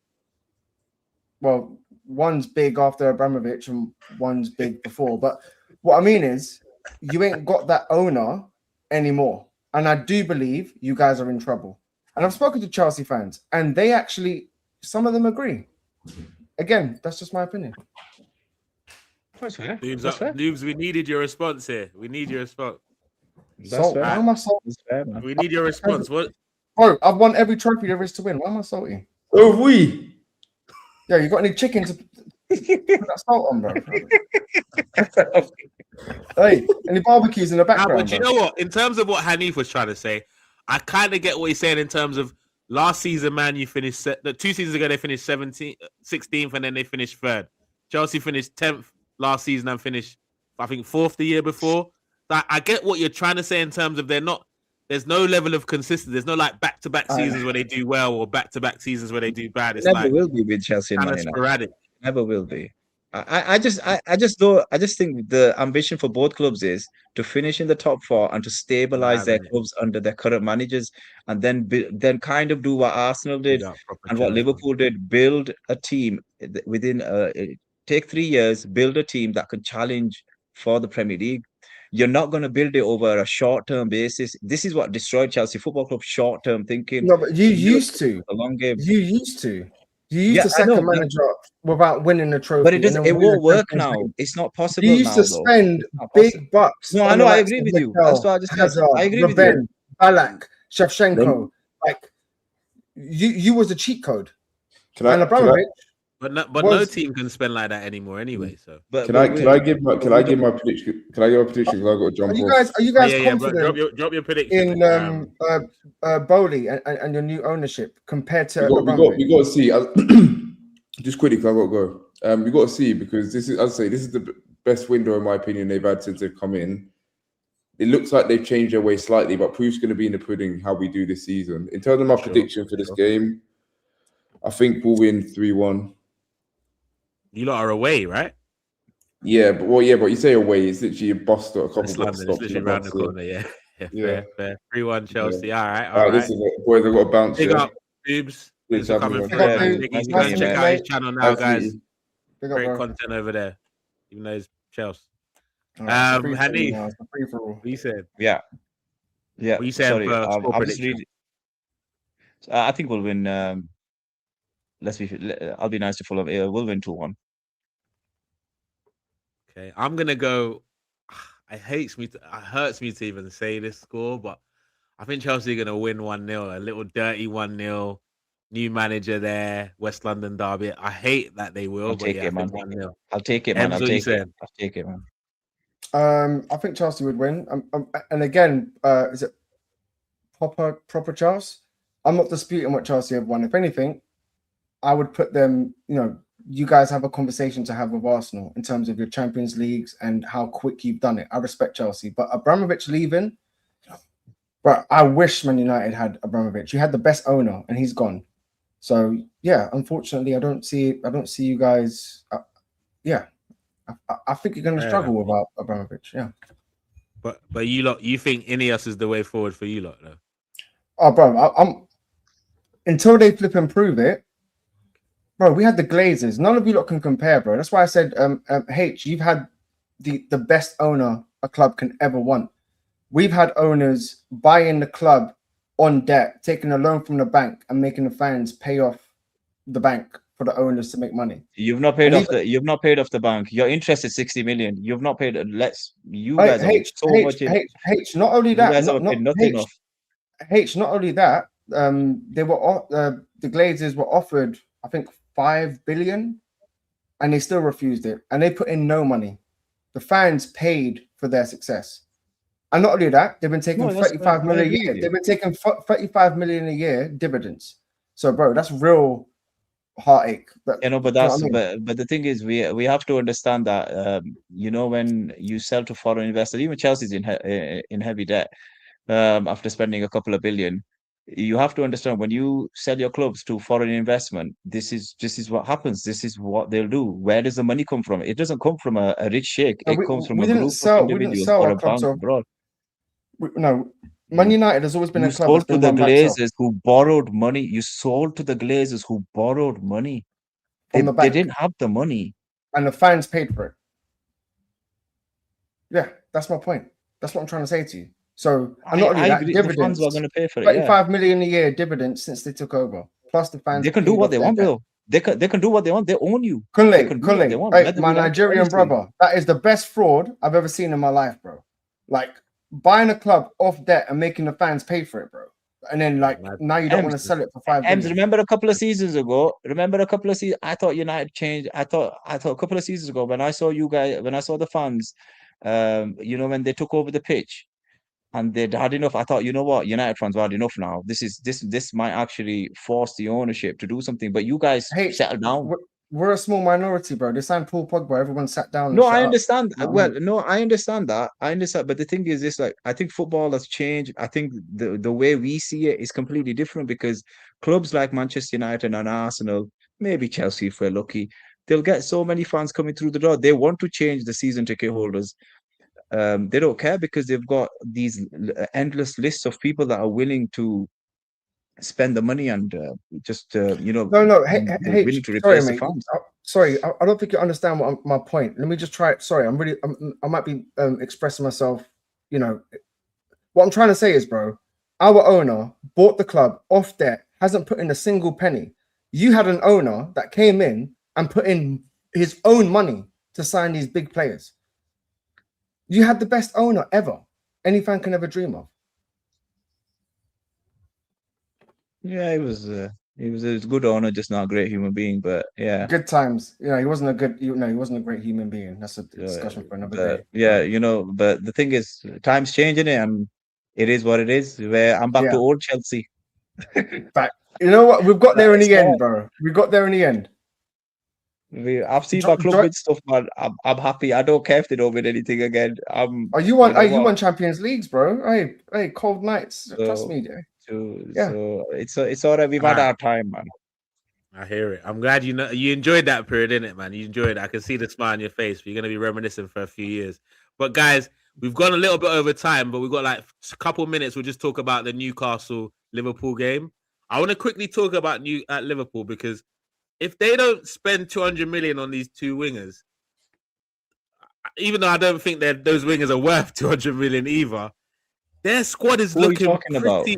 Well, one's big after Abramovich and one's big before. But what I mean is, you ain't got that owner anymore. And I do believe you guys are in trouble. And I've spoken to Chelsea fans, and they actually, some of them agree. Again, that's just my opinion. That's fair. Noobs, we needed your response here. We need your response. Salt. Why am I salty? We need your response. What? Bro, I've won every trophy there is to win. Why am I salty? So have we. Yeah, you got any chicken to put that salt on, bro? Hey, any barbecues in the background? But you know what? In terms of what Hanif was trying to say, I kind of get what he's saying in terms of last season, man, you finished 2 seasons ago, they finished 16th, and then they finished 3rd. Chelsea finished 10th last season and finished, I think, 4th the year before. I get what you're trying to say in terms of there's no level of consistency. There's no like back-to-back seasons where they do well or back-to-back seasons where they do bad. It's never will be with Chelsea. Kind of sporadic. Never will be. I just think the ambition for both clubs is to finish in the top 4 and to stabilize their clubs under their current managers, and then kind of do what Arsenal did and what Liverpool did: build a team within take 3 years, build a team that could challenge for the Premier League. You're not going to build it over a short-term basis. This is what destroyed Chelsea Football Club: short-term thinking. No, but you used to. A long game. You used to. You used to sack a manager without winning the trophy. But it won't work now. It's not possible. You used to spend big bucks. No, I know. I agree with you. That's what I agree with you. Balak, Shevchenko. Like, you was a cheat code. No team can spend like that anymore anyway. So, can I give my prediction? Can I give a prediction? Because I got to jump off. Are you guys confident? Drop your prediction in Bowley and your new ownership compared to we got to see. Just quickly, because I got to go. We got to see, because this is the best window in my opinion they've had since they've come in. It looks like they've changed their way slightly, but proof's going to be in the pudding how we do this season. In terms of my prediction for this game, I think we'll win 3-1. You lot are away, right? Yeah, but you say away, it's literally a bus stop, a couple of bus stops. It's literally around the corner, yeah. Fair. 3-1 Chelsea. Yeah. All right. Listen, boys, I've got to bounce. Big up, Boobs. Thanks for coming through. You can check out his channel now, guys. Great content over there, even though it's Chelsea. Hanif, what you said? Yeah. What you said? Sorry, I think we'll win. I'll be nice to Fulham. We'll win 2-1. Okay, I'm gonna go. It hurts me to even say this score, but I think Chelsea are gonna win 1-0. A little dirty 1-0. New manager there, West London derby. I hate that they will, but yeah, 1-0. I'll take it, man. I'll take it, man. I think Chelsea would win. And again, is it proper Chelsea? I'm not disputing what Chelsea have won. If anything, I would put them, you guys have a conversation to have with Arsenal in terms of your Champions Leagues and how quick you've done it. I respect Chelsea, but Abramovich leaving, but I wish Man United had Abramovich. You had the best owner and he's gone. So yeah, unfortunately, I don't see you guys. I think you're going to struggle without Abramovich. Yeah. But you think Ineos is the way forward for you lot, though? Oh, bro, I'm until they flip and prove it. Bro, we had the Glazers. None of you lot can compare, bro. That's why I said, H, you've had the best owner a club can ever want. We've had owners buy in the club on debt, taking a loan from the bank and making the fans pay off the bank for the owners to make money. You've not paid And off the bank. Your interest is 60 million. You've not paid. You guys are H, so H, much in. H, H, not only You that, guys not, haven't paid not nothing H, off. H, not only that, they were the Glazers were offered, I think, 5 billion, and they still refused it, and they put in no money. The fans paid for their success, and not only that, they've been taking 35 million a year. They've been taking 35 million a year dividends. So, bro, that's real heartache. But you know what I mean? but the thing is, we have to understand that when you sell to foreign investors, even Chelsea's in heavy debt after spending a couple of billion. You have to understand, when you sell your clubs to foreign investment, this is what happens. This is what they'll do. Where does the money come from? It doesn't come from a rich sheikh. No, It comes from we a didn't group of sell. We didn't individuals sell or our a club. bank So abroad. no, Man United has always been You a club that's sold to been the run by itself Glazers who borrowed money. You sold to the Glazers who borrowed money. from the They bank, didn't have the money. and the fans paid for it. Yeah, that's my point. That's what I'm trying to say to you. So, and not only I that, agree. The fans dividends, were going to pay for it. Yeah, 35 million a year dividends since they took over. Plus the fans they can do paid what off they their want, debt. though. They can do what they want. They own you. They can do what they want. Hey, Whether my we like it or Nigerian anything. brother, that is the best fraud I've ever seen in my life, bro. Like buying a club off debt and making the fans pay for it, bro. And then now you don't want to sell it for 5 billion. Remember a couple of seasons ago? I thought United changed. I thought a couple of seasons ago when I saw you guys, when I saw the fans, when they took over the pitch and they'd had enough. I thought, you know what, United fans have had enough now. This might actually force the ownership to do something. But you guys settled down. We're a small minority, bro. They signed Paul Pogba. Everyone sat down. And No, I shut understand. Up. Well, no, I understand that. I understand. But the thing is this, I think football has changed. I think the way we see it is completely different, because clubs like Manchester United and Arsenal, maybe Chelsea if we're lucky, they'll get so many fans coming through the door. They want to change the season ticket holders. They don't care, because they've got these endless lists of people that are willing to spend the money and No. Hey, willing to sorry, replace the mate. fans. Sorry, I don't think you understand my point. Let me just try it. Sorry, I might be expressing myself. What I'm trying to say is, bro, our owner bought the club off debt, hasn't put in a single penny. You had an owner that came in and put in his own money to sign these big players. You had the best owner ever any fan can ever dream of. Yeah, he was a good owner, just not a great human being. But yeah, good times. He wasn't a he wasn't a great human being. That's a discussion for another day. Yeah, but the thing is, times changing it, and it is what it is. Where I'm back to old Chelsea. But you know what? We've got there in the end, bro. We got there in the end. I've seen my club win stuff, man. I'm happy. I don't care if they don't win anything again. You won Champions Leagues, bro. Hey, cold nights. Trust me, dude. So it's all right. We've had our time, man. I hear it. I'm glad you enjoyed that period, innit, man? You enjoyed it. I can see the smile on your face. You're gonna be reminiscing for a few years. But guys, we've gone a little bit over time, but we've got like a couple minutes. We'll just talk about the Newcastle Liverpool game. I want to quickly talk about Liverpool, because if they don't spend 200 million on these two wingers, even though I don't think that those wingers are worth 200 million either, their squad is looking pretty.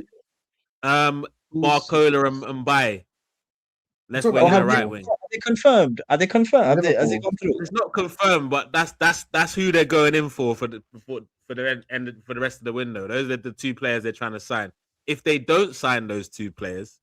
Barcola and Mbaye. Left wing and right wing. Are they confirmed? Has it gone through? It's not confirmed, but that's who they're going in for the end for the rest of the window. Those are the two players they're trying to sign. If they don't sign those two players,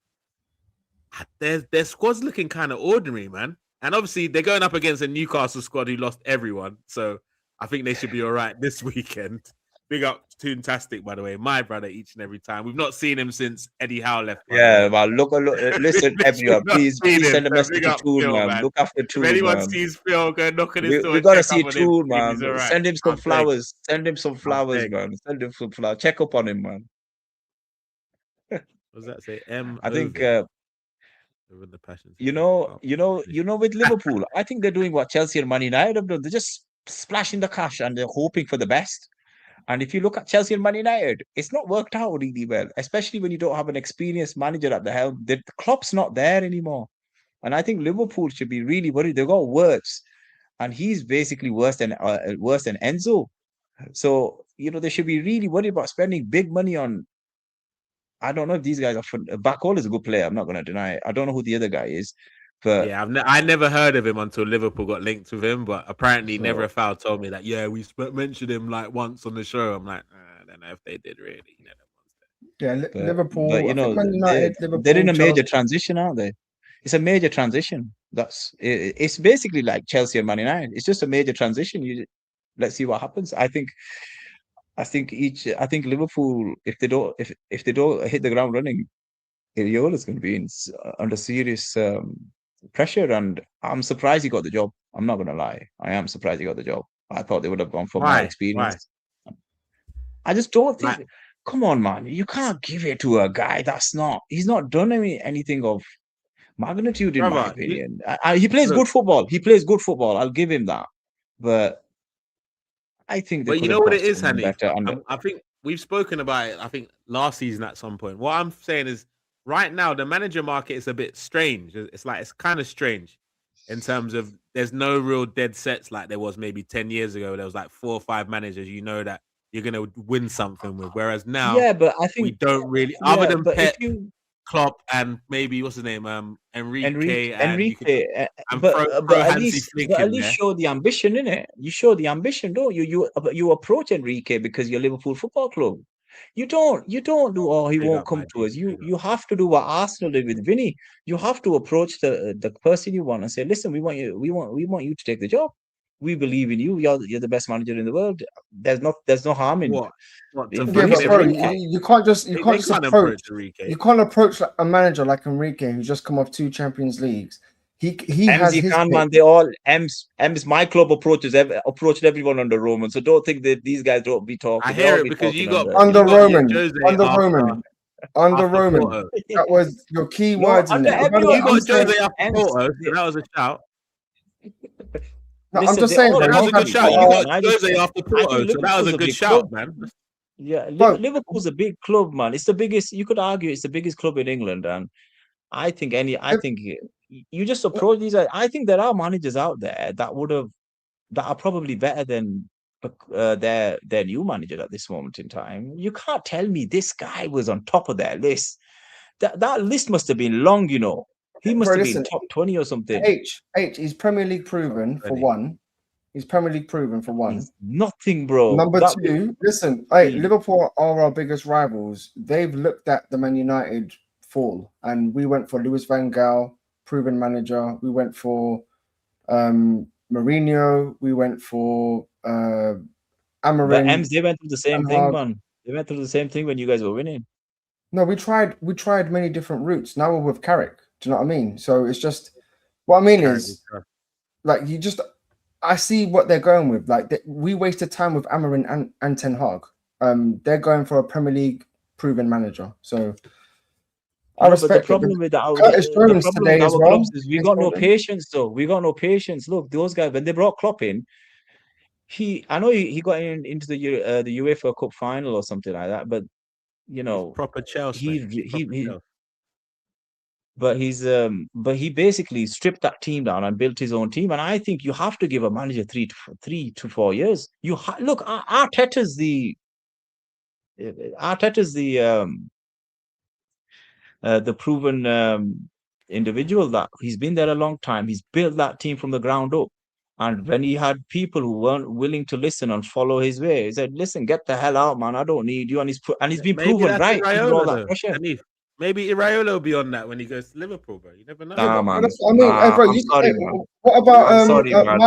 their squad's looking kind of ordinary, man. And obviously they're going up against a Newcastle squad who lost everyone, so I think they should be all right this weekend. Big up Toontastic, by the way, my brother each and every time. We've not seen him since Eddie Howe left. Yeah, well, look, listen, everyone, please send a message to Toon, man. Look after Toon, if anyone man. sees Phil, go knock on his door. We gotta see Toon, man. Right. Send him some flowers. Send him some flowers, man. Send him some flowers. Check up on him, man. What does that say? I think the passion. With Liverpool, I think they're doing what Chelsea and Man United have done. They're just splashing the cash and they're hoping for the best. And if you look at Chelsea and Man United, it's not worked out really well, especially when you don't have an experienced manager at the helm. The Klopp's not there anymore. And I think Liverpool should be really worried. They've got Wirtz, and he's basically worse than Enzo. So, they should be really worried about spending big money on I don't know if these guys are. Bacall is a good player. I'm not going to deny it. I don't know who the other guy is, but yeah, I never heard of him until Liverpool got linked with him. But apparently, so, Never a Foul told me that. Yeah, we mentioned him like once on the show. I'm like, I don't know if they did really. You know, Yeah, but Liverpool. you I think know Man United, they're in Liverpool, a major Chelsea. transition, aren't they? It's a major transition. It's basically like Chelsea and Man United. It's just a major transition. Let's see what happens. I think Liverpool, if they don't hit the ground running, Iraola is going to be under serious pressure, and I'm surprised he got the job. I'm not going to lie. I am surprised he got the job. I thought they would have gone for more Why? experience. I just don't think. Like, Come on, man! You can't give it to a guy he's not done anything of magnitude, in my brother, opinion. He plays look, good football. He plays good football. I'll give him that. But I think they but you could know have what got it is, someone Hanif? better. And I think we've spoken about it. I think last season at some point. What I'm saying is, right now the manager market is a bit strange. It's like it's kind of strange in terms of there's no real dead sets like there was maybe 10 years ago. There was like 4 or 5 managers you know that you're gonna win something with. Whereas now yeah, but I we think don't really, other than but if Pep, you Klopp, and maybe what's his name, Enrique, and you could Enrique, throw Hansi Flick but at in least there. show the ambition in it. You show the ambition, don't you? You approach Enrique because you're Liverpool Football Club. You don't do. Oh, he Big won't up, come my to G. us. Big up. You have to do what Arsenal did with Vinny. You have to approach the person you want and say, listen, we want you to take the job. We believe in you. You're the best manager in the world. There's no harm in What to Yeah, bring but in bro, Enrique? you can't just They can't approach. approach Enrique. You can't approach like a manager like Enrique who's just come off 2 Champions Leagues. He has You his can, pick. man. They all M's my club approached everyone under Roman. So don't think that these guys don't be I talking. They hear all it be because talking Under you got Roman, Jose under Roman, under after Roman. Porto. That was your key no, words in under there. But by the everyone. way, You I'm got saying, Jose after M's, Porto, so that was a shout. no, I'm listen, just they saying, all bro. That was a good happy, shout. man. You got And I Jose after Porto, think so that was Liverpool's a a good big shout, club. man. Yeah, Bro, Liverpool's a big club, man. It's the biggest. You could argue it's the biggest club in England, and I think you just approach these. I think there are managers out there that are probably better than their new manager at this moment in time. You can't tell me this guy was on top of their list. That list must have been long, you know. He must bro, have been listen, top 20 or something. he's Premier League proven for 20. one. He's Premier League proven for one. He's nothing, bro. Number That 2, listen, hey, team. Liverpool are our biggest rivals. They've looked at the Man United fall, and we went for Louis van Gaal, proven manager. We went for Mourinho. We went for But Amarin. they went through the same Ten thing, Hag. man. They went through the same thing when you guys were winning. No, we tried many different routes. Now we're with Carrick. Do you know what I mean? So it's just what I mean is like I see what they're going with. Like we wasted time with Amarin and Ten Hag. They're going for a Premier League proven manager. So I But the respect problem with Curtis Jones today as well. clubs is we got no patience, though. We got no patience. Look, those guys when they brought Klopp in, I know he got into the UEFA Cup final or something like that, but you know Proper Chelsea. but he basically stripped that team down and built his own team. And I think you have to give a manager 3 to 4 years. Look, Arteta's the proven individual that he's been there a long time. He's built that team from the ground up. And when he had people who weren't willing to listen and follow his way, he said, "Listen, get the hell out, man. I don't need you." And he's been proven right under all that pressure. Maybe Iraola will be on that when he goes to Liverpool, bro. You never know. Nah, man. I mean, bro, I'm sorry, man. What about I'm sorry, man.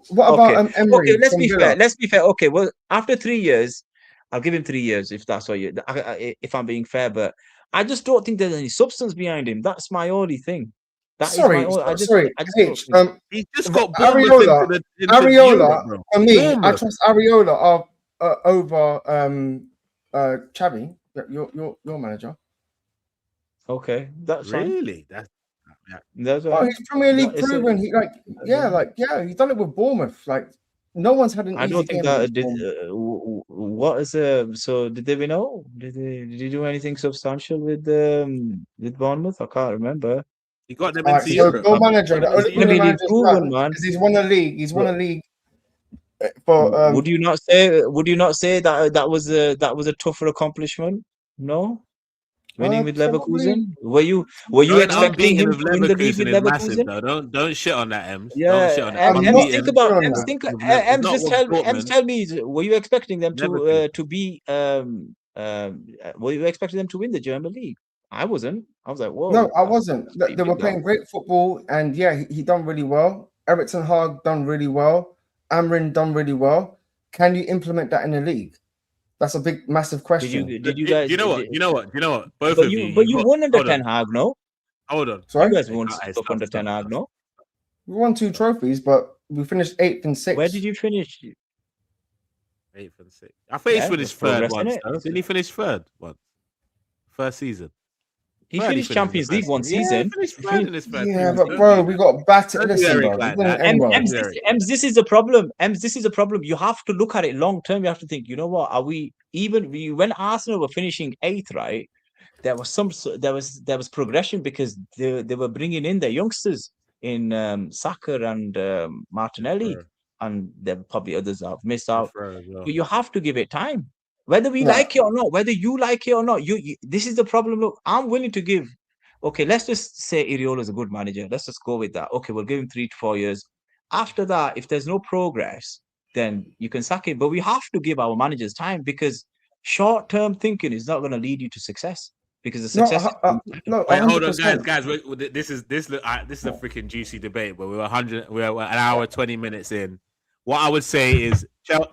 What about Emery? Okay, let's be fair. Let's be fair. Okay, well, after 3 years, I'll give him 3 years if that's what if I'm being fair. But I just don't think there's any substance behind him. That's my only thing. Sorry. He's just got Areola. Areola, for me, I trust Areola over Xavi, your manager. Okay, that's really fine. That's he's Premier League proven. He's done it with Bournemouth. Like no one's had an. I don't think that did. What is so? Did they win? Did he do anything substantial with Bournemouth? I can't remember. He got them into Europe. Your manager, the only manager proven, man. He's won a league. He's won a league. Would you not say that was a tougher accomplishment? No, winning with Probably. Leverkusen. Were you Going expecting unbeaten him with to win the league Leverkusen with is massive, Leverkusen? though. Don't shit on that, Ems. Yeah, Don't shit on that. I'm Ems, not think Unbeaten about sure on Ems. that. Think it's Ems. not Just with Ems. Dortmund. Tell me, were you expecting them Leverkusen. to be were you expecting them to win the German league? I wasn't. I was like, No, whoa, I that's wasn't. pretty They were big, that. playing great football, and yeah, he done really well. Eric Ten Hag done really well. Amrin done really well. Can you implement that in the league? That's a big, massive question. Did you Do guys? you know what? Do you know what? Do you know what? Both But of you, you got. won under Hold Ten on. Hag, no? Hold on. You Sorry, guys won Hey, stuff under Ten Hag, no? we won 2 trophies, but we finished 8th and 6th. Where did you finish? 8th and 6th. I think he Yeah, finished that's progress, third once, innit? though. Didn't he finish third once? First season. He Third finished in the Champions League first one season. Yeah, season. he finished He third fin- in his first Yeah, season. but Don't bro, do we that. got battered. Don't do Listen, Eric bro, we like didn't that. end well. Ems, this is the problem. Ems, this is the problem. You have to look at it long term. You have to think, you know what? Are we when Arsenal were finishing 8th, right? There was there was progression because they were bringing in their youngsters in Saka and Martinelli, Sure. and there were probably others that have missed Good out. for her as well. But you have to give it time, whether we No. like it or not. Whether you like it or not, this is the problem. Look, I'm willing to give. Okay, let's just say Iriolo is a good manager. Let's just go with that. Okay, we'll give him 3 to 4 years. After that, if there's no progress, then you can sack him. But we have to give our managers time because short-term thinking is not going to lead you to success. Because the No, success no, Wait, hold on, 100%. guys. This is a freaking juicy debate, but we're an hour 20 minutes in. What I would say is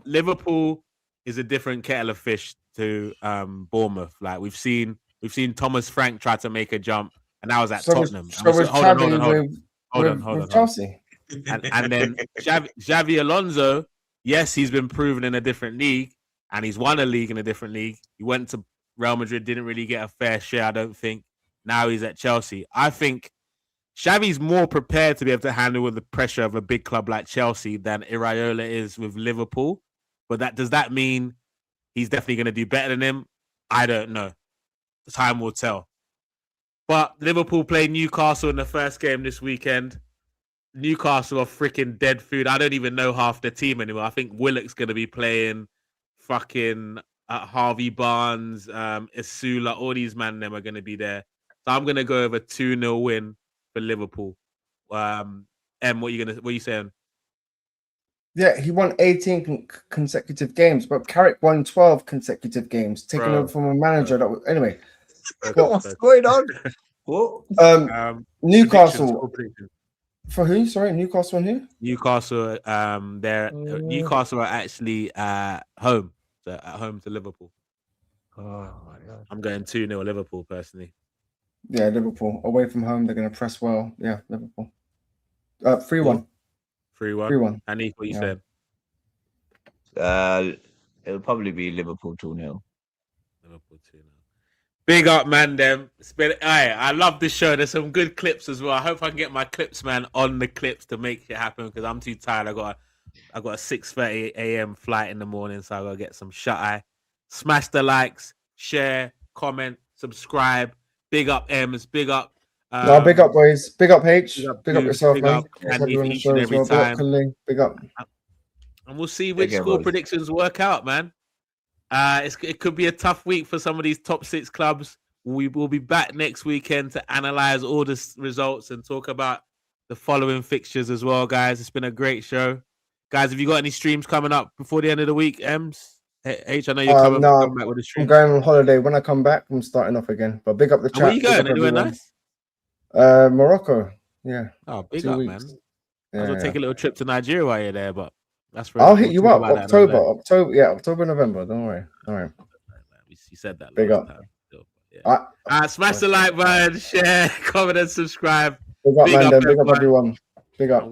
Liverpool is a different kettle of fish to Bournemouth. Like we've seen Thomas Frank try to make a jump, and that was at Tottenham. So was Xavi with Chelsea. And then Xavi Alonso, yes, he's been proven in a different league, and he's won a league in a different league. He went to Real Madrid, didn't really get a fair share, I don't think. Now he's at Chelsea. I think Xavi's more prepared to be able to handle with the pressure of a big club like Chelsea than Iraola is with Liverpool. But does that mean he's definitely going to do better than him? I don't know. Time will tell. But Liverpool play Newcastle in the first game this weekend. Newcastle are freaking dead food. I don't even know half the team anymore. I think Willock's going to be playing fucking Harvey Barnes, Isula, all these them are going to be there. So I'm going to go over 2-0 win for Liverpool. What are you saying? Yeah, he won 18 consecutive games, but Carrick won 12 consecutive games, taking over from a manager that was anyway. What's going on? What? Newcastle. For who? Sorry, Newcastle and who? Newcastle. Newcastle are actually home. So at home to Liverpool. Oh my God. I'm going 2-0 Liverpool personally. Yeah, Liverpool away from home. They're going to press well. Yeah, Liverpool. 3-1. 3-1. Hanif, what you said? It'll probably be Liverpool 2-0. Liverpool 2-0. Big up, man. I love this show. There's some good clips as well. I hope I can get my clips, man, on the clips to make it happen because I'm too tired. I got a 6:30 a.m. flight in the morning, so I gotta get some shut eye. Smash the likes, share, comment, subscribe. Big up Ems. Big up. Big up boys. Big up H. Big up yourself, big man. Up Hanif each and every well. time. Big up. And we'll see which score predictions work out, man. It could be a tough week for some of these top 6 clubs. We will be back next weekend to analyze all the results and talk about the following fixtures as well, guys. It's been a great show. Guys, have you got any streams coming up before the end of the week, Ems? H, I know you're coming back with the streams. I'm going on holiday. When I come back, I'm starting off again. But big up the chat. Where you going? Anywhere nice? Morocco. Yeah. Oh, big up, man. Yeah, I'll take a little trip to Nigeria while you're there, but that's I'll hit you up. October, November. Don't worry. All right. You said that. Big up. Yeah. Smash the like button, share, comment, and subscribe. Big up, man. Big up, everyone. Big up.